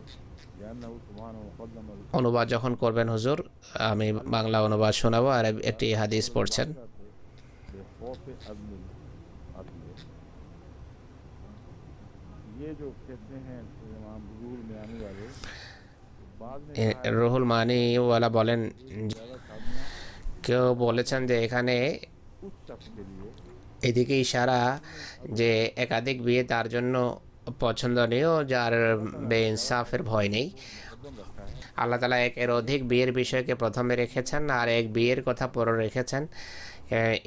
लिअन्नहु सुब्हानहु मुक़द्दम
অনুবাদ যখন করবেন হুজুর, আমি বাংলা অনুবাদ শোনাবো আর একটি হাদিস পড়ছেন।
बेखौफ अदमल अदल। ये जो कहते हैं इमाम रूहुल मानी वाले, बाद में
রুহুল মানিওয়ালা বলেন,
ज़्यादा शादियाँ
কেউ বলেছেন যে এখানে
उस शख्स के लिए
এদিকে ইশারা যে একাধিক বিয়ে তার জন্য পছন্দনীয় যার বেইনসাফের ভয় নেই। আল্লাহ তাআলা একের অধিক বিয়ের বিষয়কে প্রথমে রেখেছেন আর এক বিয়ের কথা পরে রেখেছেন।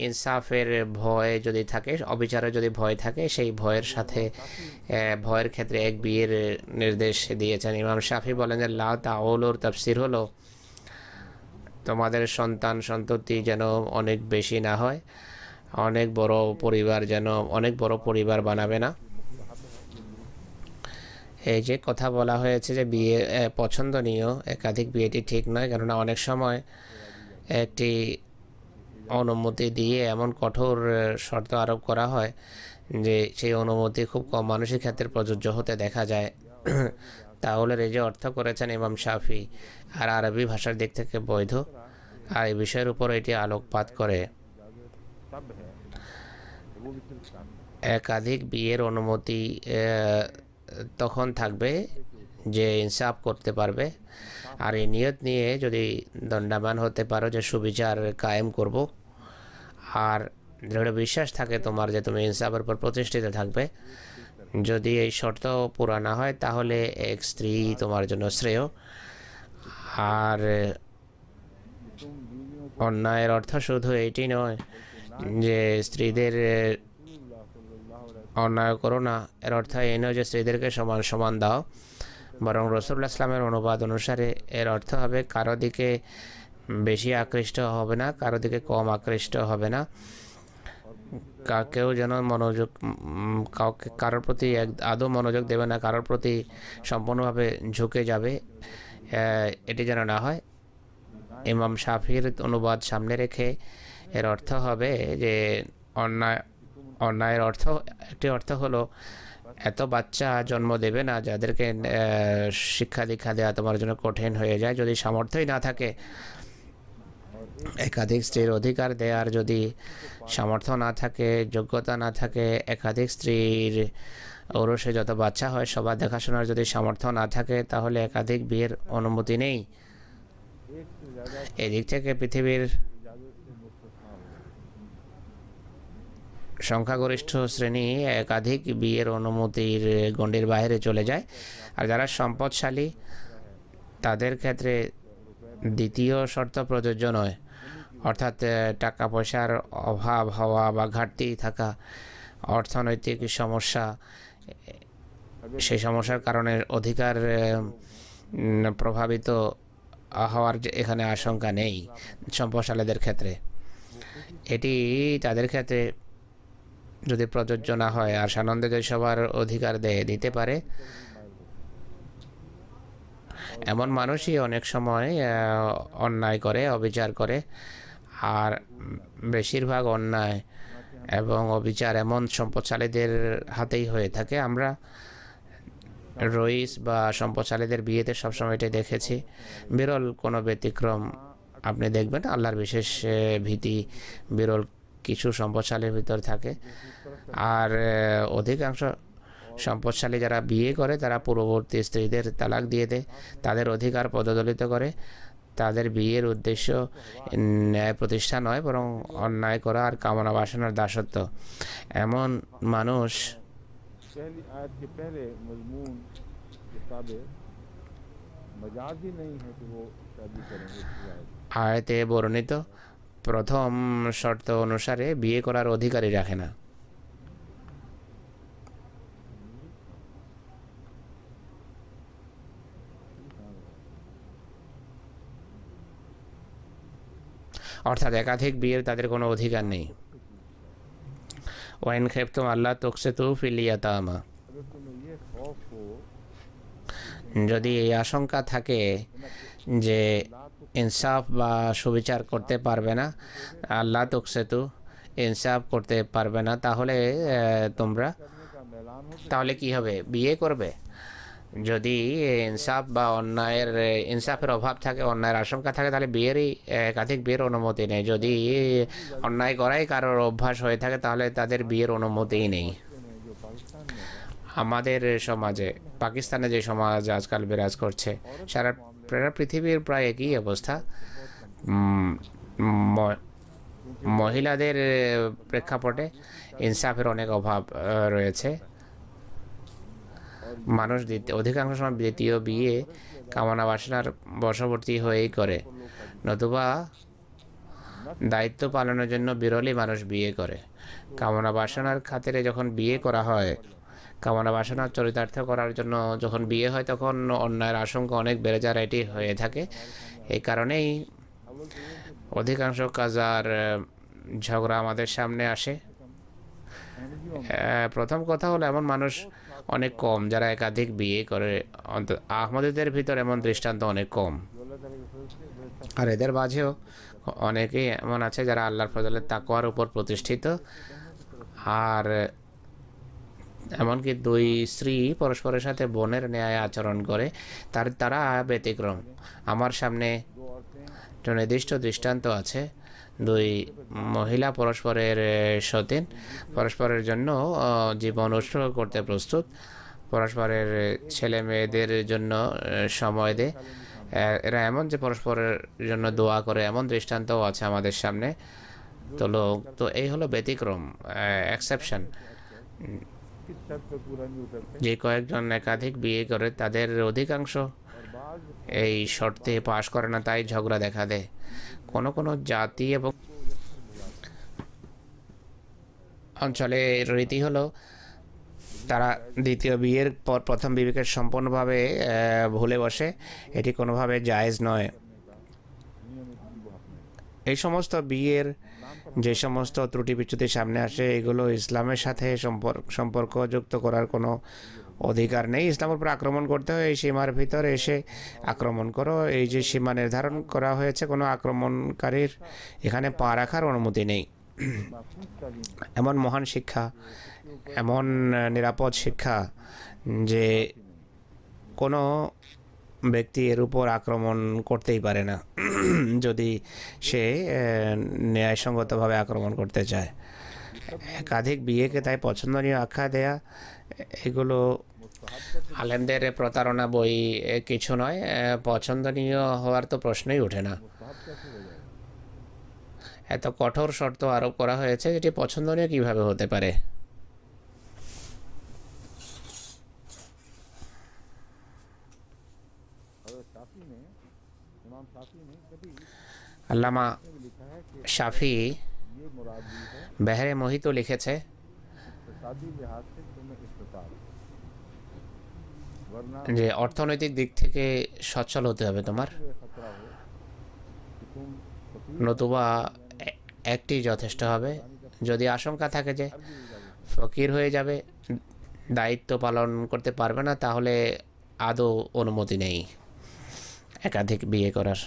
ইনসাফের ভয় যদি থাকে, অবিচারে যদি ভয় থাকে, সেই ভয়ের সাথে ভয়ের ক্ষেত্রে এক বিয়ের নির্দেশ দিয়েছেন। ইমাম শাফি বলেন যে লা তাউলুর তাফসীর হলো তোমাদের সন্তান সন্ততি যেন অনেক বেশি না হয়, অনেক বড় পরিবার বানাবে না। এই যে কথা বলা হয়েছে যে বিয়ে পছন্দনীয়, একাধিক বিয়েটি ঠিক নয়, কেননা অনেক সময় একটি অনুমতি দিয়ে এমন কঠোর শর্ত আরোপ করা হয় যে সেই অনুমতি খুব কম মানুষের ক্ষেত্রে প্রযোজ্য হতে দেখা যায়। তাহলে এই যে অর্থ করেছেন ইমাম শাফি আর আরবি ভাষার দিক থেকে বৈধ, আর এই বিষয়ের উপর এটি আলোকপাত করে
तब है तो वो भी सिर्फ काफी
একাধিক বিয়ের অনুমতি তখন থাকবে যে ইনসাফ করতে পারবে, আর এই নিয়ত নিয়ে যদি দণ্ডায়মান হতে পারো যে সুবিচার কায়েম করব, আর দৃঢ় বিশ্বাস থাকে তোমার যে তুমি ইনসাফের উপর প্রতিষ্ঠিত থাকবে। যদি এই শর্ত পুরা না হয় তাহলে এক স্ত্রী তোমার জন্য শ্রেয়। আর
तुम बीवियों को
অন্যায়ের অর্থ শুধু এইটি নয় যে স্ত্রীদের
रसूलुल्लाह सल्लल्लाहु अलैहि
অন্যায় করো না, এর অর্থ এই নয় যে স্ত্রীদেরকে সমান সমান দাও, বরং রাসূলুল্লাহ ইসলামের অনুবাদ অনুসারে এর অর্থ হবে কারো দিকে বেশি আকৃষ্ট হবে না, কারো দিকে কম আকৃষ্ট হবে না, কেউ যেন মনোযোগ কাউকে কারোর প্রতি আদৌ মনোযোগ দেবে না, কারোর প্রতি সম্পূর্ণভাবে ঝুঁকে যাবে, এটি যেন না হয়। ইমাম শাফির অনুবাদ সামনে রেখে এর অর্থ হবে যে অন্যায়ের একটি অর্থ হলো এত বাচ্চা জন্ম দেবে না যাদেরকে শিক্ষা দীক্ষা দেওয়া তোমার জন্য কঠিন হয়ে যায়। যদি সামর্থ্যই না থাকে একাধিক স্ত্রীর অধিকার দেওয়ার, যদি সামর্থ্য না থাকে, যোগ্যতা না থাকে, একাধিক স্ত্রীর ঔরসে যত বাচ্চা হয় সবার দেখাশোনার যদি সামর্থ্য না থাকে, তাহলে একাধিক বিয়ের অনুমতি নেই।
एक से ज्यादा
এদিক থেকে পৃথিবীর
इजाजत से मुस्तस्ना हो।
সংখ্যাগরিষ্ঠ শ্রেণী একাধিক বিয়ের অনুমতির গণ্ডির বাইরে চলে যায়, আর যারা সম্পদশালী তাদের ক্ষেত্রে দ্বিতীয় শর্ত প্রযোজ্য নয়, অর্থাৎ টাকা পয়সার অভাব হওয়া বা ঘাটতি থাকা, অর্থনৈতিক সমস্যা, সেই সমস্যার কারণে অধিকার প্রভাবিত হওয়ার এখানে আশঙ্কা নেই সম্পদশালীদের ক্ষেত্রে। এটি তাদের ক্ষেত্রে যদি প্রযোজ্য না হয় আর সানন্দে যদি সবার অধিকার দিতে পারে, এমন মানুষই অনেক সময় অন্যায় করে, অবিচার করে, আর বেশিরভাগ অন্যায় এবং অবিচার এমন সম্পদশালীদের হাতেই হয়ে থাকে। আমরা রইস বা সম্পদশালীদের বিয়েতে সবসময় এটাই দেখেছি। বিরল কোনো ব্যতিক্রম আপনি দেখবেন, আল্লাহর বিশেষ ভীতি বিরল কিছু সম্পদশালীর ভিতর থাকে। আর অধিকাংশ সম্পদশালী যারা বিয়ে করে তারা পূর্ববর্তী স্ত্রীদের তালাক দিয়ে দেয়, তাদের অধিকার পদদলিত করে। তাদের বিয়ের উদ্দেশ্য ন্যায় প্রতিষ্ঠা নয়, বরং অন্যায় করা আর কামনা বাসনার দাসত্ব। এমন মানুষ
पहली आयत के पहले मजमून के ताबे मजाज ही नहीं है कि वो शादी करेंगे।
আয়াতে বর্ণিত প্রথম শর্ত অনুসারে বিয়ে করার অধিকারই রাখে না। অর্থাৎ একাধিক বিয়ের তাদের কোনো অধিকার নেই। ওয়াইন খেফতুম আল্লাহ তুকসিতু ফিল ইয়াতামা,
अगर तुम्हें ये खौफ हो
যদি এই আশঙ্কা থাকে যে ইনসাফ বা সুবিচার করতে পারবে না, আল্লাহ তুকসিতু ইনসাফ করতে পারবে না, তাহলে তোমরা
करने का मैलान हो
তাহলে কি হবে? বিয়ে করবে। যদি ইনসাফ বা ইনসাফের অভাব থাকে, অন্যায়ের আশঙ্কা থাকে, তাহলে বিয়েরই একাধিক বিয়ের অনুমতি নেই। যদি অন্যায় করাই কারোর অভ্যাস হয়ে থাকে তাহলে তাদের বিয়ের অনুমতিই নেই।
जो पाकिस्तान में है
আমাদের সমাজে, পাকিস্তানে যে সমাজ আজকাল বিরাজ করছে, সারা পৃথিবীর প্রায় একই অবস্থা। মহিলাদের প্রেক্ষাপটে ইনসাফের অনেক অভাব রয়েছে। মানুষ অধিকাংশ সময় দ্বিতীয় বিয়ে কামনা বাসনার বশবর্তী হয়েই করে, নতুবা দায়িত্ব পালনের জন্য বিরলই মানুষ বিয়ে করে। কামনা বাসনার খাতিরে যখন বিয়ে করা হয়, কামনা বাসনা চরিতার্থ করার জন্য যখন বিয়ে হয়, তখন অন্যায়ের আশঙ্কা অনেক বেড়ে যায়, এটি হয়ে থাকে। এই কারণেই অধিকাংশ কাজার ঝগড়া আমাদের সামনে আসে। প্রথম কথা হলো এমন মানুষ অনেক কম যারা একাধিক বিয়ে করে। আহমদীদের ভিতর এমন দৃষ্টান্ত অনেক কম, আর এদের মাঝেও অনেকেই এমন আছে যারা আল্লাহর ফজলের তাকওয়ার উপর প্রতিষ্ঠিত, আর এমনকি দুই স্ত্রী পরস্পরের সাথে বোনের ন্যায় আচরণ করে, তারা ব্যতিক্রম। আমার সামনে
दो औरतें
একটা নির্দিষ্ট দৃষ্টান্ত আছে। দুই মহিলা পরস্পরের সতীন, পরস্পরের জন্য জীবন উৎসর্গ করতে প্রস্তুত, পরস্পরের ছেলে মেয়েদের জন্য সময় দেয়। এরা এমন যে পরস্পরের জন্য দোয়া করে, এমন দৃষ্টান্তও আছে আমাদের সামনে। তো এই হলো ব্যতিক্রম, এক্সেপশন।
किस शर्त पर पूरा नहीं उतरते
যে কয়েকজন একাধিক বিয়ে করে তাদের অধিকাংশ
और बाज
এই শর্তে পাশ করে না, তাই ঝগড়া দেখা দেয়। কোনো কোনো জাতি এবং অঞ্চলে রীতি হলো তারা দ্বিতীয় বিয়ের পর প্রথম বিবেকের সম্পূর্ণভাবে ভুলে বসে। এটি কোনোভাবে জায়েজ নয়।
नियमित वो अपने
এই সমস্ত বিয়ের যে সমস্ত ত্রুটি বিচ্যুতি সামনে আসে, এগুলো ইসলামের সাথে সম্পর্কযুক্ত করার কোনো অধিকার নেই। ইসলামের উপর আক্রমণ করতে হয়, এই সীমার ভিতরে এসে আক্রমণ করো। এই যে সীমা নির্ধারণ করা হয়েছে, কোনো আক্রমণকারীর এখানে পা রাখার অনুমতি নেই।
महफूज तालीम
এমন মহান শিক্ষা, এমন নিরাপদ শিক্ষা যে কোনো ব্যক্তি এর উপর আক্রমণ করতেই পারে না যদি সে ন্যায়সঙ্গতভাবে আক্রমণ করতে চায়। একাধিক বিয়েকে তাই পছন্দনীয় আখ্যা দেয়া, এগুলো আলেমদের প্রতারণা বই কিছু নয়। পছন্দনীয় হওয়ার তো প্রশ্নই ওঠে না।
मुस्ताहब कैसे हो जाए
এত কঠোর শর্ত আরোপ করা হয়েছে, যেটি পছন্দনীয় কিভাবে হতে পারে?
हज़रत शाफी ने इमाम शाफी ने कभी
আল্লামা
भी लिखा है कि
শাফি
ये मुराद भी है
বেহরে মোহিত লিখেছে,
इक़्तिसादी लिहाज से तुम्हें इस्तितार वरना
যে অর্থনৈতিক দিক থেকে সচ্ছল হতে হবে তোমার,
ये खतरा हो कि तुम फकीर
নতুবা একটি যথেষ্ট হবে। যদি আশঙ্কা থাকে যে ফকির হয়ে যাবে, দায়িত্ব পালন করতে পারবে না, তাহলে আদৌ অনুমতি নেই একাধিক বিয়ে করার।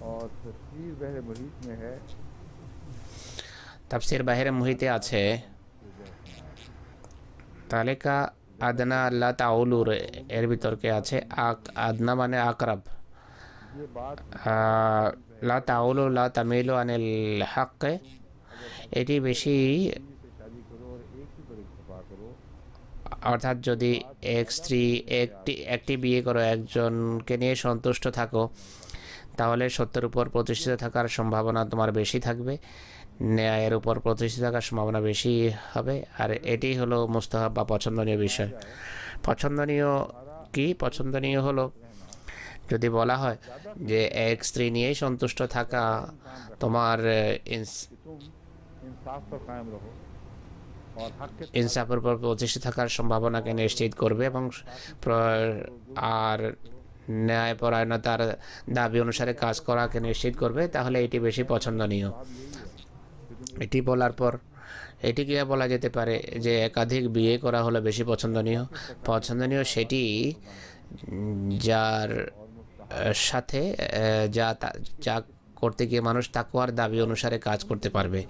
और तस्वीर बहर मुहित में है
তাফসির বাহিরে মুহিতে আছে, তালিকা আদনা আল্লাহ তাউলুর এর বিতর্কে আছে। আদনা মানে আকরাব,
ये बात
লা তাউলু লা তামিলু আনিল হক, এটি বেশি।
से शादी करो और एक ही पर इत्तेफाक करो
অর্থাৎ যদি এক স্ত্রী একটি বিয়ে করো, একজনকে নিয়ে সন্তুষ্ট থাকো, তাহলে সত্যের উপর প্রতিষ্ঠিত থাকার সম্ভাবনা তোমার বেশি থাকবে, ন্যায়ের উপর প্রতিষ্ঠিত থাকার সম্ভাবনা বেশি হবে। আর এটি হলো মুস্তাহাব বা পছন্দনীয় বিষয়। পছন্দনীয় কি? পছন্দনীয় হলো যদি বলা হয় যে এক স্ত্রী নিয়েই সন্তুষ্ট থাকা তোমার
कि तुम इंसाफ पर कायम रहो और हक के
ইনসাফের উপর প্রতিষ্ঠিত থাকার সম্ভাবনাকে নিশ্চিত করবে এবং আর ন্যায়পরায়ণতার দাবি অনুসারে কাজ করাকে নিশ্চিত করবে, তাহলে এটি বেশি পছন্দনীয়। এটি বলার পর এটি কি বলা যেতে পারে যে একাধিক বিয়ে করা হলে বেশি পছন্দনীয়? পছন্দনীয় সেটি যার সাথে যা করতে গিয়ে মানুষ তাকওয়ার দাবি অনুসারে কাজ করতে পারবে,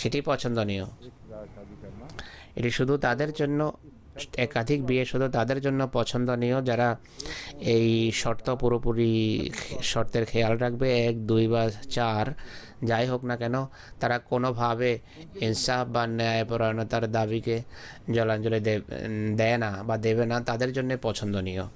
সেটি পছন্দনীয়।
शादी करना
এটি শুধু তাদের জন্য, একাধিক বিয়ে শুধু তাদের জন্য পছন্দনীয় যারা এই পুরোপুরি শর্তের খেয়াল রাখবে। 1, 2 বা 4 যাই হোক না কেন, তারা কোনোভাবে ইনসাফ বা ন্যায়পরায়ণতার দাবিকে জলাঞ্জলি দেয় না বা দেবে না, তাদের জন্য পছন্দনীয়।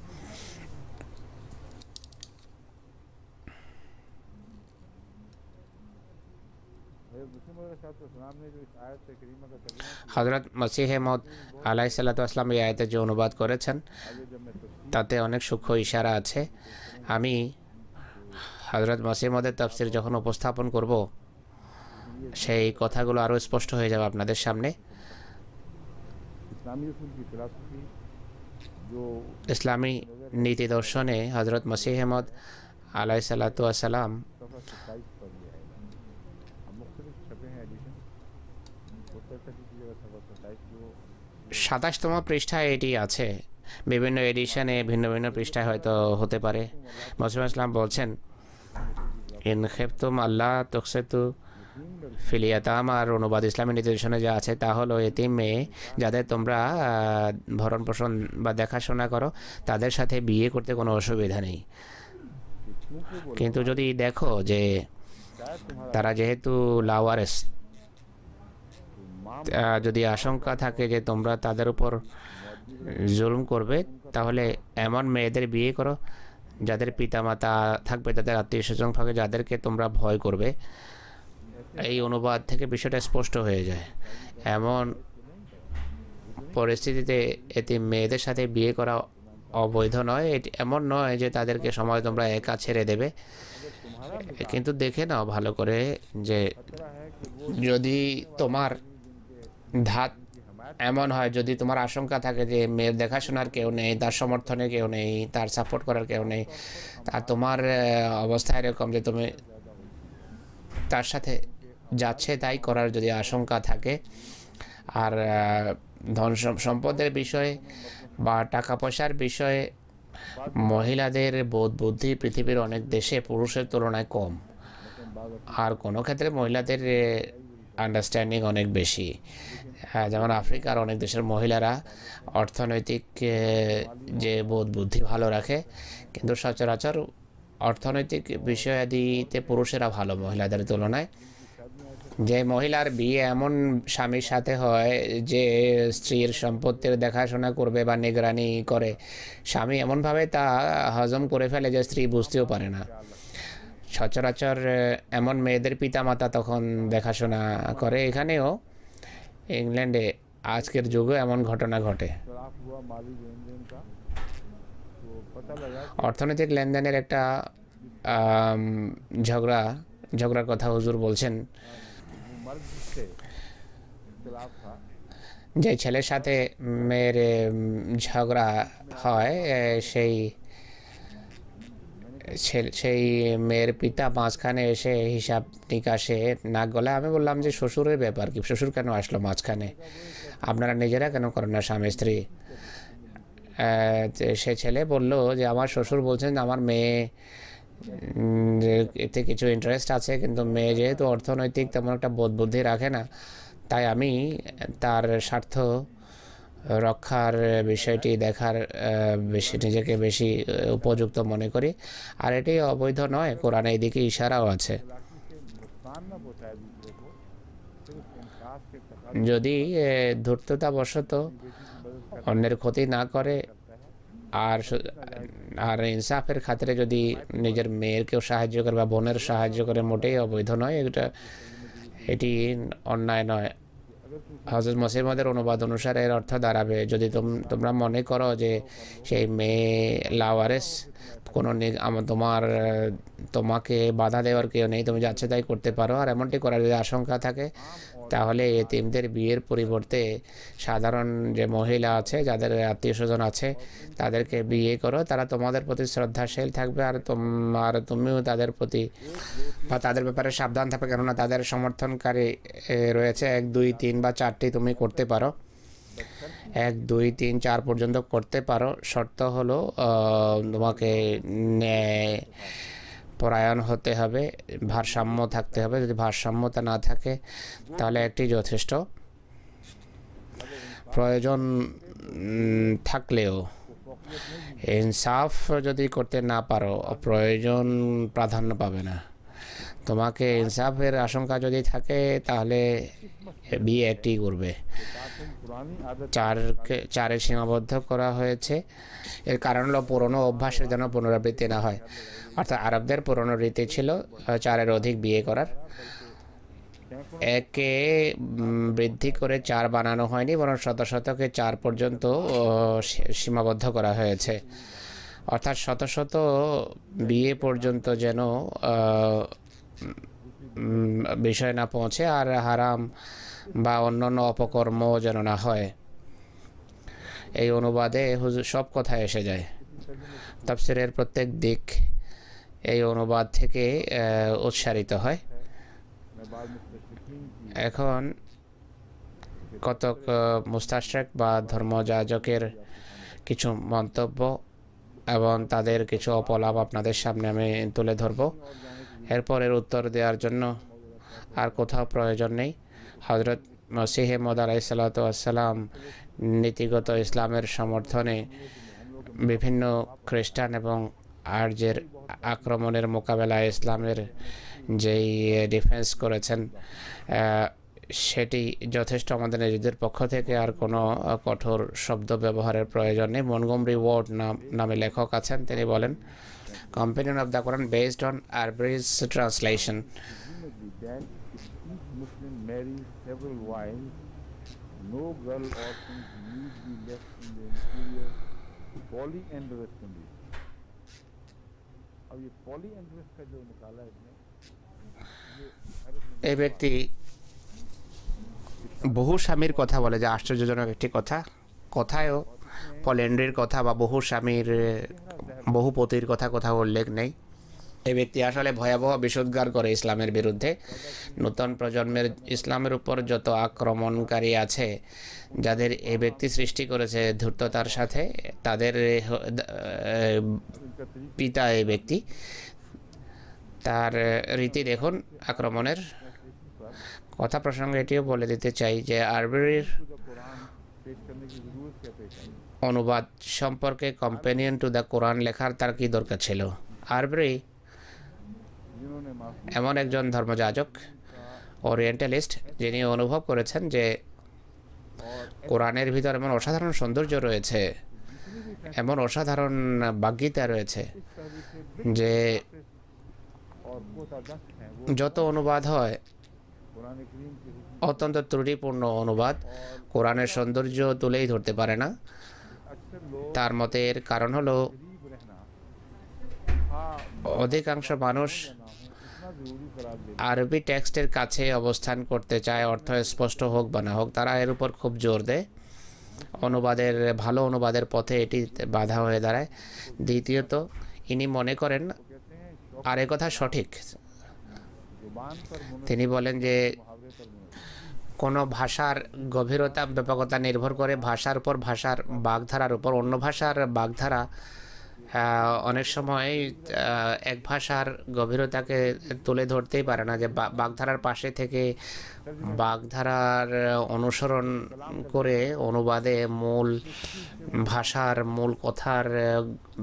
ने जो इस आयत से करीमा का तर्जुमा किया
হযরত মসিহ মউদ আলাইহিসসালাতু ওয়াসসালাম এই আয়াতে যে অনুবাদ করেছেন,
आगे जब मैं तफसीर
তাতে অনেক সূক্ষ্ম ইশারা আছে। আমি হযরত মসিহ মউদের তাফসীর যখন উপস্থাপন করব, সেই কথাগুলো আরও স্পষ্ট হয়ে যাবে আপনাদের সামনে।
इस्लामी उसूल की फिलासफी जो
ইসলামী নীতি দর্শনে হযরত মসিহ মউদ আলাইহিসসালাতু ওয়াসসালাম
सफ़ा 27 पर यह है। हम मुख्तलिफ छपे हैं एडिशन, हो सकता है किसी जगह सफ़ा 27 जो
27তম পৃষ্ঠায় এটি আছে। বিভিন্ন এডিশনে ভিন্ন ভিন্ন পৃষ্ঠায় হয়তো হতে পারে। মসিহ ইসলাম বলছেন, ইন খেফতুম আল্লাহ তুকসিতু ফিলিয়াতাম আর অনুবাদ ইসলামী নির্দেশনে যা আছে তা হলো এতিম মেয়ে যাদের তোমরা ভরণ পোষণ বা দেখাশোনা করো তাদের সাথে বিয়ে করতে কোনো অসুবিধা নেই। কিন্তু যদি দেখো যে তারা যেহেতু লাওয়ারেস, যদি আশঙ্কা থাকে যে তোমরা তাদের উপর জুলুম করবে, তাহলে এমন মেয়েদের বিয়ে করো যাদের পিতামাতা থাকবে, যাদের আত্মীয় স্বজন থাকবে, যাদেরকে তোমরা ভয় করবে। এই অনুবাদ থেকে বিষয়টা স্পষ্ট হয়ে যায়। এমন পরিস্থিতিতে এতে মেয়েদের সাথে বিয়ে করা অবৈধ নয়। এমন নয় যে তাদেরকে সময় তোমরা একা ছেড়ে দেবে, কিন্তু দেখে নাও ভালো করে যে যদি তোমার ধাত এমন হয়, যদি তোমার আশঙ্কা থাকে যে মেয়ের দেখাশোনার কেউ নেই, তার সমর্থনে কেউ নেই, তার সাপোর্ট করার কেউ নেই, আর তোমার অবস্থা এরকম যে তুমি তার সাথে যাচ্ছে তাই করার যদি আশঙ্কা থাকে, আর ধন সম্পদের বিষয়ে বা টাকা পয়সার বিষয়ে মহিলাদের বোধ বুদ্ধি পৃথিবীর অনেক দেশে পুরুষের তুলনায় কম, আর কোনো ক্ষেত্রে মহিলাদের আন্ডারস্ট্যান্ডিং অনেক বেশি। যেমন আফ্রিকার অনেক দেশের মহিলারা অর্থনৈতিক যে বোধ বুদ্ধি ভালো রাখে, কিন্তু সচরাচর অর্থনৈতিক বিষয়াদিতে পুরুষেরা ভালো মহিলাদের তুলনায়। যে মহিলার বিয়ে এমন স্বামীর সাথে হয় যে স্ত্রীর সম্পত্তির দেখাশোনা করবে বা নিগরানি করে, স্বামী এমনভাবে তা হজম করে ফেলে যে স্ত্রী বুঝতেও পারে না। সচরাচর এমন মেয়েদের পিতামাতা তখন দেখাশোনা করে। এখানেও ইংল্যান্ডে আজকের যুগে এমন ঘটনা ঘটে। অর্থনৈতিক লেনদেনের একটা ঝগড়ার কথা হুজুর বলছেন। যে ছেলের সাথে মেয়ের ঝগড়া হয়, সেই মেয়ের পিতা মাঝখানে এসে হিসাব নিকাশে নাক গলায়। আমি বললাম যে শ্বশুরের ব্যাপার কি, শ্বশুর কেন আসলো মাঝখানে, আপনারা নিজেরা কেন করেন না স্বামী স্ত্রী? সে ছেলে বলল যে আমার শ্বশুর বলছেন আমার মেয়ে এতে কিছু ইন্টারেস্ট আছে, কিন্তু মেয়ে যেহেতু অর্থনৈতিক তেমন একটা বোধ বুদ্ধি রাখে না, তাই আমি তার স্বার্থ রক্ষার বিষয়টি দেখার নিজেকে বেশি উপযুক্ত মনে করি। আর এটি অবৈধ নয়, কোরআনে এদিকে ইশারাও আছে। যদি ধূর্ততাবশত অন্যের ক্ষতি না করে আর ইনসাফের খাতিরে যদি নিজের মেয়েরকেও সাহায্য করে বা বোনের সাহায্য করে, মোটেই অবৈধ নয়, এটি অন্যায় নয়। হযরত মসিহ মদের অনুবাদ অনুসারে এর অর্থ দাঁড়াবে, যদি তোমরা মনে করো যে সেই মেয়ে লাওয়ারেস, কোনো তোমাকে বাধা দেওয়ার কেউ নেই, তুমি যাচ্ছে তাই করতে পারো, আর এমনটি করার যদি আশঙ্কা থাকে, তাহলে এতিমদের বিয়ের পরিবর্তে সাধারণ যে মহিলা আছে, যাদের আত্মীয় স্বজন আছে, তাদেরকে বিয়ে করো। তারা তোমাদের প্রতি শ্রদ্ধাশীল থাকবে, আর তুমিও তাদের প্রতি বা তাদের ব্যাপারে সাবধান থাকবে, কেননা তাদের সমর্থনকারী রয়েছে। 1, 2, 3 বা 4টি তুমি করতে পারো, 1, 2, 3, 4 পর্যন্ত করতে পারো। শর্ত হলো তোমাকে পরায়ণ হতে হবে, ভারসাম্য থাকতে হবে। যদি ভারসাম্যতা না থাকে তাহলে একটি যথেষ্ট। প্রয়োজন থাকলেও ইনসাফ যদি করতে না পারো, প্রয়োজন প্রাধান্য পাবে না। তোমাকে ইনসাফের আশঙ্কা যদি থাকে তাহলে বিয়ে একটি করবে। 4 সীমাবদ্ধ করা হয়েছে। এর কারণ হলো পুরনো অভ্যাসের যেন পুনরাবৃত্তি না হয়। অর্থাৎ আরবদের পুরনো রীতি ছিল 4-এর অধিক বিয়ে করার। একে বৃদ্ধি করে 4 বানানো হয়নি, বরং শতকে 4 পর্যন্ত সীমাবদ্ধ করা হয়েছে। অর্থাৎ শত বিয়ে পর্যন্ত যেন বিষয় না পৌঁছে, আর হারাম বা অন্যান্য অপকর্ম যেন না হয়। এই অনুবাদে সব কথা এসে যায়। তাফসীরের প্রত্যেক দিক এই অনুবাদ থেকে উৎসারিত হয়। এখন কতক মুস্তাশরিক বা ধর্মযাজকের কিছু মন্তব্য এবং তাদের কিছু অপলাপ আপনাদের সামনে আমি তুলে ধরব। এরপর এর উত্তর দেওয়ার জন্য আর কোথাও প্রয়োজন নেই। হজরত মসিহে মওদ আলাইহিসসালাম নীতিগত ইসলামের সমর্থনে বিভিন্ন খ্রিস্টান এবং আর্যের আক্রমণের মোকাবেলায় ইসলামের যেই ডিফেন্স করেছেন সেটি যথেষ্ট আমাদের নিজেদের পক্ষ থেকে। আর কোনো কঠোর শব্দ ব্যবহারের প্রয়োজন নেই। মনগোমরি ওয়ার্ড নামে লেখক আছেন, তিনি বলেন companion of the Quran based on Arberry's translation.
That if each Muslim marries several wives, no girl orphans need be left in the inferior polyandrous condition. अब ये polyandrous का जो निकाला है इसने,
এই ব্যক্তি বহু স্বামীর কথা বলে, যে আশ্চর্যজনক একটি কথা। কথায়ও পলেন্ড্রির কথা বা বহু স্বামীর বহু পতির কথা কোথাও উল্লেখ নেই। এই ব্যক্তি আসলে ভয়াবহ বিষোদ্গার করে ইসলামের বিরুদ্ধে। নতুন প্রজন্মের ইসলামের উপর যত আক্রমণকারী আছে, যাদের এই ব্যক্তি সৃষ্টি করেছে ধূর্ততার সাথে, তাদের পিতা এই ব্যক্তি। তার রীতি দেখুন আক্রমণের। কথা প্রসঙ্গে এটিও বলে দিতে চাই যে আরবির
पेश करने की जरूरत क्या पेश आई?
অনুবাদ সম্পর্কে কম্পেনিয়ন টু দ্য কোরআন লেখার তার কি দরকার ছিল? আরবি
जिन्होंने माफी
এমন একজন ধর্মযাজক, ওরিয়েন্টালিস্ট, যিনি অনুভব করেছেন যে কোরআনের ভিতর এমন অসাধারণ সৌন্দর্য রয়েছে, এমন অসাধারণ বাগ্যিতা রয়েছে যে
और वो दस हैं वो
যত অনুবাদ হয়
कुरान करीम के हुक्म
অত্যন্ত ত্রুটিপূর্ণ অনুবাদ কোরআনের সৌন্দর্য তুলেই ধরতে পারে না।
अक्सर लोग
তার মতে এর কারণ হলো
गरीब रहना हाँ
অধিকাংশ মানুষ
ना हो इतना जरूरी करार दे
আরবি টেক্সটের কাছে অবস্থান করতে চায়, অর্থ স্পষ্ট হোক বা না হোক, তারা এর উপর খুব জোর দেয়। অনুবাদের ভালো অনুবাদের পথে এটি বাধা হয়ে দাঁড়ায়। দ্বিতীয়ত ইনি মনে করেন,
कहते हैं
আর এ কথা সঠিক,
जुबान पर मुनज़्ज़म
তিনি বলেন যে
मुहावरे पर मुनज़्ज़म
কোনো ভাষার গভীরতা ব্যাপকতা নির্ভর করে ভাষার উপর, ভাষার বাগধারার উপর। অন্য ভাষার বাগধারা অনেক সময় এক ভাষার গভীরতাকে তুলে ধরতেই পারে না, যে বাগধারার পাশে থেকে বাগধারার অনুসরণ করে অনুবাদে মূল ভাষার মূল কথার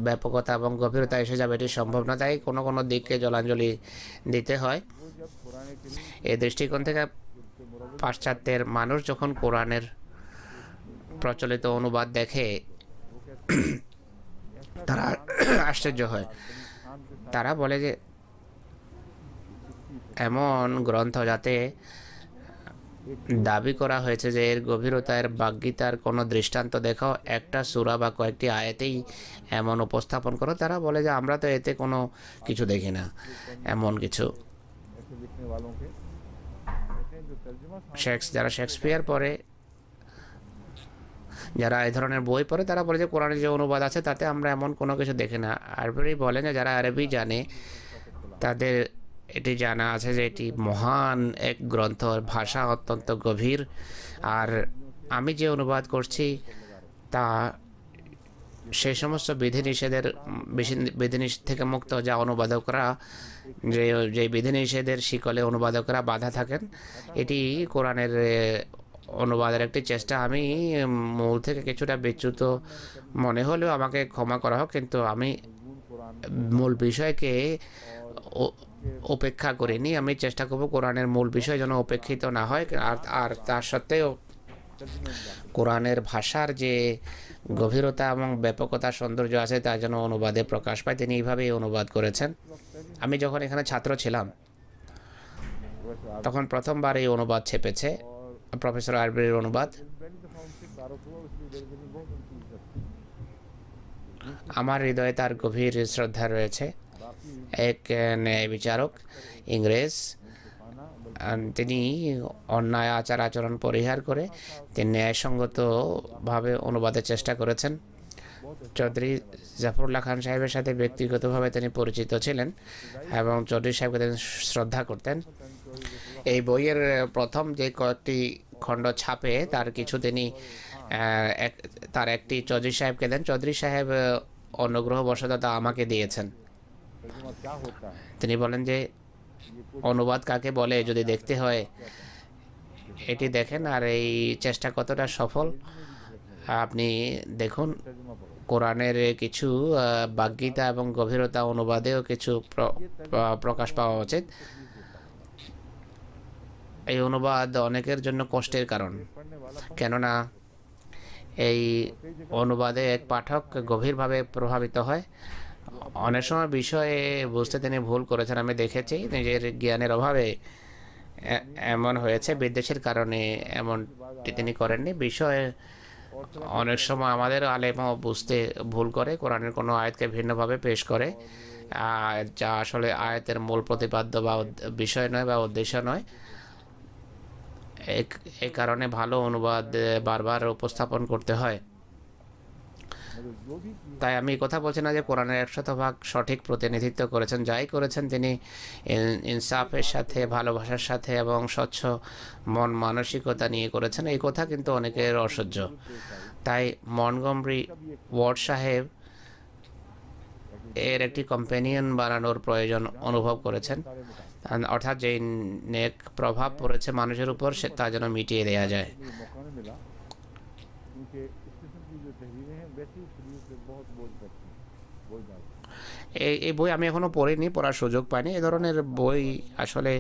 ব্যাপকতা এবং গভীরতা এসে যাবে, এটি সম্ভব না। তাই কোনো কোনো দিককে জলাঞ্জলি দিতে হয়।
वो जब कुरान करीम
এই দৃষ্টিকোণ থেকে
के मुरव्वत
পাশ্চাত্যের মানুষ যখন কোরআনের প্রচলিত অনুবাদ দেখে তারা আশ্চর্য হয়।
खान के
তারা বলে যে এমন গ্রন্থ যাতে দাবি করা হয়েছে যে এর গভীরতার বাগ্যিতার কোনো দৃষ্টান্ত দেখাও, একটা সূরা বা কয়েকটি আয়াতেই এমন উপস্থাপন করো। তারা বলে যে আমরা তো এতে কোনো কিছু দেখি না এমন কিছু।
ऐसे लिखने वालों के कहते हैं जो तर्जुमा
যারা শেক্সপিয়ার পড়ে, যারা এই ধরনের বই পড়ে, তারা বলে যে কোরআনের যে অনুবাদ আছে তাতে আমরা এমন কোনো কিছু দেখি না। আরবি বলেন যে যারা আরবি জানে তাদের এটি জানা আছে যে এটি মহান এক গ্রন্থ, ভাষা অত্যন্ত গভীর। আর আমি যে অনুবাদ করছি তা সেই সমস্ত বিধিনিষেধ থেকে মুক্ত যা অনুবাদকরা যে বিধিনিষেধের শিকলে অনুবাদকরা বাধা থাকেন। এটি কোরআনের অনুবাদের একটি চেষ্টা। আমি মূল থেকে কিছুটা বিচ্যুত মনে হলেও আমাকে ক্ষমা করা হোক, কিন্তু আমি মূল বিষয়কে উপেক্ষা করিনি। আমি চেষ্টা করব কোরআনের মূল বিষয় যেন উপেক্ষিত না হয়। আর তার সত্ত্বেও কোরআনের ভাষার যে গভীরতা এবং ব্যাপকতা সৌন্দর্য আছে তা যেন অনুবাদে প্রকাশ পায়। তিনি এইভাবেই অনুবাদ করেছেন। আমি যখন এখানে ছাত্র ছিলাম তখন প্রথমবার এই অনুবাদ ছেপেছে, প্রফেসর আরবির অনুবাদ।
पहली दफ़ा उनसे तारुफ हुआ इसलिए मेरे दिल में बहुत उनकी इज्जत थी।
আমার হৃদয়ে তার গভীর শ্রদ্ধা রয়েছে। এক ন্যায় বিচারক, ইংরেজ। তিনি অন্যায় আচার আচরণ পরিহার করে তিনি ন্যায়সঙ্গতভাবে অনুবাদের চেষ্টা করেছেন। চৌধুরী জাফরুল্লাহ খান সাহেবের সাথে ব্যক্তিগতভাবে তিনি পরিচিত ছিলেন এবং চৌধুরী সাহেবকে তিনি শ্রদ্ধা করতেন। এই বইয়ের প্রথম যে কয়েকটি খণ্ড ছাপে তার কিছু তিনি তার একটি চৌধুরী সাহেবকে দেন। চৌধুরী সাহেব অনুগ্রহবশত তা আমাকে দিয়েছেন।
तर्जुमा क्या होता है?
তিনি বলেন যে অনুবাদ কাকে বলে যদি দেখতে হয় এটি দেখেন, আর এই চেষ্টা কতটা সফল আপনি দেখুন। কোরআনের কিছু বাগ্মিতা এবং গভীরতা অনুবাদেও কিছু প্রকাশ পাওয়া উচিত। এই অনুবাদ অনেকের জন্য কষ্টের কারণ, কেননা এই অনুবাদে এক পাঠক গভীরভাবে প্রভাবিত হয়। অনেক সময় বিষয়ে বুঝতে তিনি ভুল করেছেন, আমি দেখেছি নিজের জ্ঞানের অভাবে এমন হয়েছে, বিদ্বেষের কারণে এমনটি তিনি করেননি। বিষয়ে অনেক সময় আমাদের আলেমও বুঝতে ভুল করে, কোরআনের কোনো আয়াতকে ভিন্নভাবে পেশ করে, যা আসলে আয়াতের মূল প্রতিপাদ্য বা বিষয় নয় বা উদ্দেশ্য নয়। এই কারণে ভালো অনুবাদ বারবার উপস্থাপন করতে হয়। তাই আমি কথা বলছি না যে কোরআনের 100% সঠিক প্রতিনিধিত্ব করেছেন, যাই করেছেন তিনি ইনসাফের সাথে, ভালোবাসার সাথে এবং স্বচ্ছ মন মানসিকতা নিয়ে করেছেন। এই কথা কিন্তু অনেকের অসহ্য। তাই মন্টগমরি ওয়ার্ড সাহেব এর একটি কম্পেনিয়ন বানানোর প্রয়োজন অনুভব করেছেন, অর্থাৎ যেই নেক প্রভাব পড়েছে মানুষের উপর তা যেন মিটিয়ে দেওয়া যায়। এই বই আমি এখনও পড়িনি, পড়ার সুযোগ পাইনি। এ ধরনের বই আসলে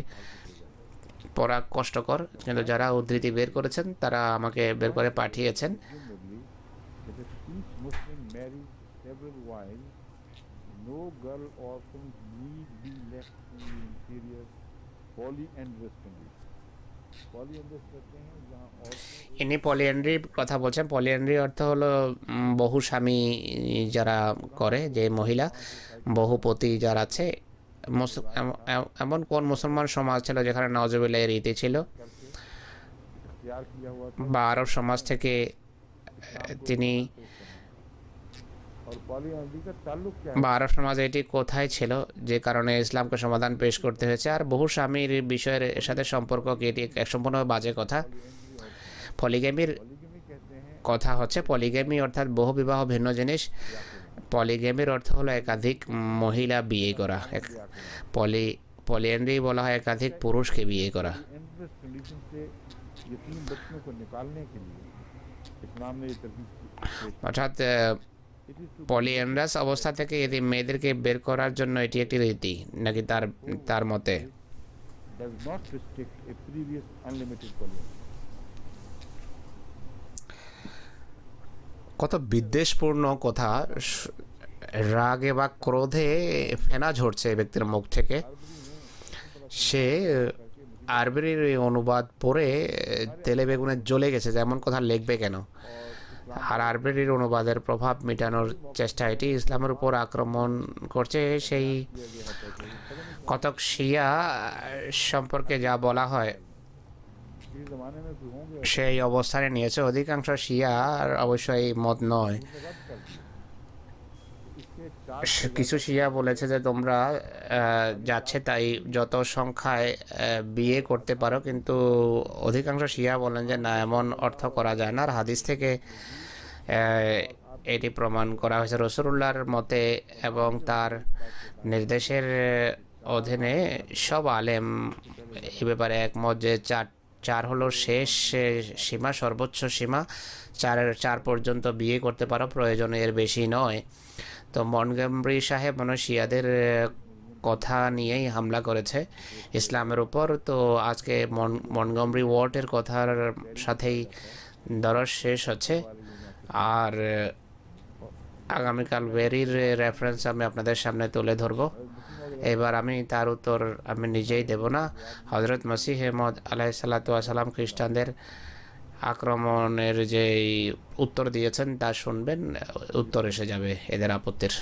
পড়া কষ্টকর, কিন্তু যারা উদ্ধৃতি বের করেছেন তারা আমাকে বের করে পাঠিয়েছেন। ইনি পলিএন্ড্রির কথা বলছেন। পলিএন্ড্রি অর্থ হলো বহু স্বামী যারা করে, যে মহিলা বহুপতি যারা আছে। এমন কোন মুসলমান সমাজ ছিল যেখানে নওয়াজুবিল্লাহ এর রীতি ছিল, বা আরব সমাজ থেকে তিনি, বা আরব সমাজে এটি কোথায় ছিল যে কারণে ইসলামকে সমাধান পেশ করতে হয়েছে। আর বহু স্বামীর বিষয়ের সাথে সম্পর্ক কি, এটি এক সম্পূর্ণ বাজে কথা। পলিগেমির কথা হচ্ছে, পলিগেমি অর্থাৎ বহু বিবাহ ভিন্ন জিনিস। পলিগেমির অর্থ হলো একাধিক মহিলা বিয়ে করা। পলিএন্ড্রি বলা হয় একাধিক পুরুষকে বিয়ে করা। অর্থাৎ পলিএন্ড্রাস অবস্থা থেকে এটি মেয়েদেরকে বের করার জন্য এটি একটি রীতি নাকি তার মতে। কত বিদ্বেষপূর্ণ কথা, রাগে বা ক্রোধে ফেনা ঝরছে ব্যক্তির মুখ থেকে। সে আরবির অনুবাদ পড়ে তেলে বেগুনে জ্বলে গেছে, যেমন কথা লিখবে কেন। আর আরবির অনুবাদের প্রভাব মেটানোর চেষ্টা এটি ইসলামের উপর আক্রমণ করছে। সেই কতক শিয়া সম্পর্কে যা বলা হয় সেই অবস্থানে নিয়েছে। অধিকাংশ শিয়ার অবশ্যই মত নয়। কিছু শিয়া বলেছে যে তোমরা যাচ্ছে তাই যত সংখ্যায় বিয়ে করতে পারো, কিন্তু অধিকাংশ শিয়া বলেন যে না, এমন অর্থ করা যায় না। আর হাদিস থেকে এটি প্রমাণ করা হয়েছে। রাসূলুল্লাহর মতে এবং তার নির্দেশের অধীনে সব আলেম এ ব্যাপারে একমত যে চার হলো শেষ সীমা, সর্বোচ্চ সীমা। চার পর্যন্ত বিয়ে করতে পারো, প্রয়োজনে এর বেশি নয়। তো মন্টগমরি সাহেব শিয়াদের কথা নিয়েই হামলা করেছে ইসলামের উপর। তো আজকে মন্টগমরি ওয়ার্ডের কথার সাথেই দরস শেষ হচ্ছে, আর আগামীকাল বেরির রেফারেন্স আমি আপনাদের সামনে তুলে ধরব। এবার আমি তার উত্তর আমি নিজেই দেব না, হজরত মসিহ মওউদ আলাইহিসসালাতু ওয়াসসালাম খ্রিস্টানদের আক্রমণের যে উত্তর দিয়েছেন তা শুনবেন, উত্তর এসে যাবে এদের আপত্তির।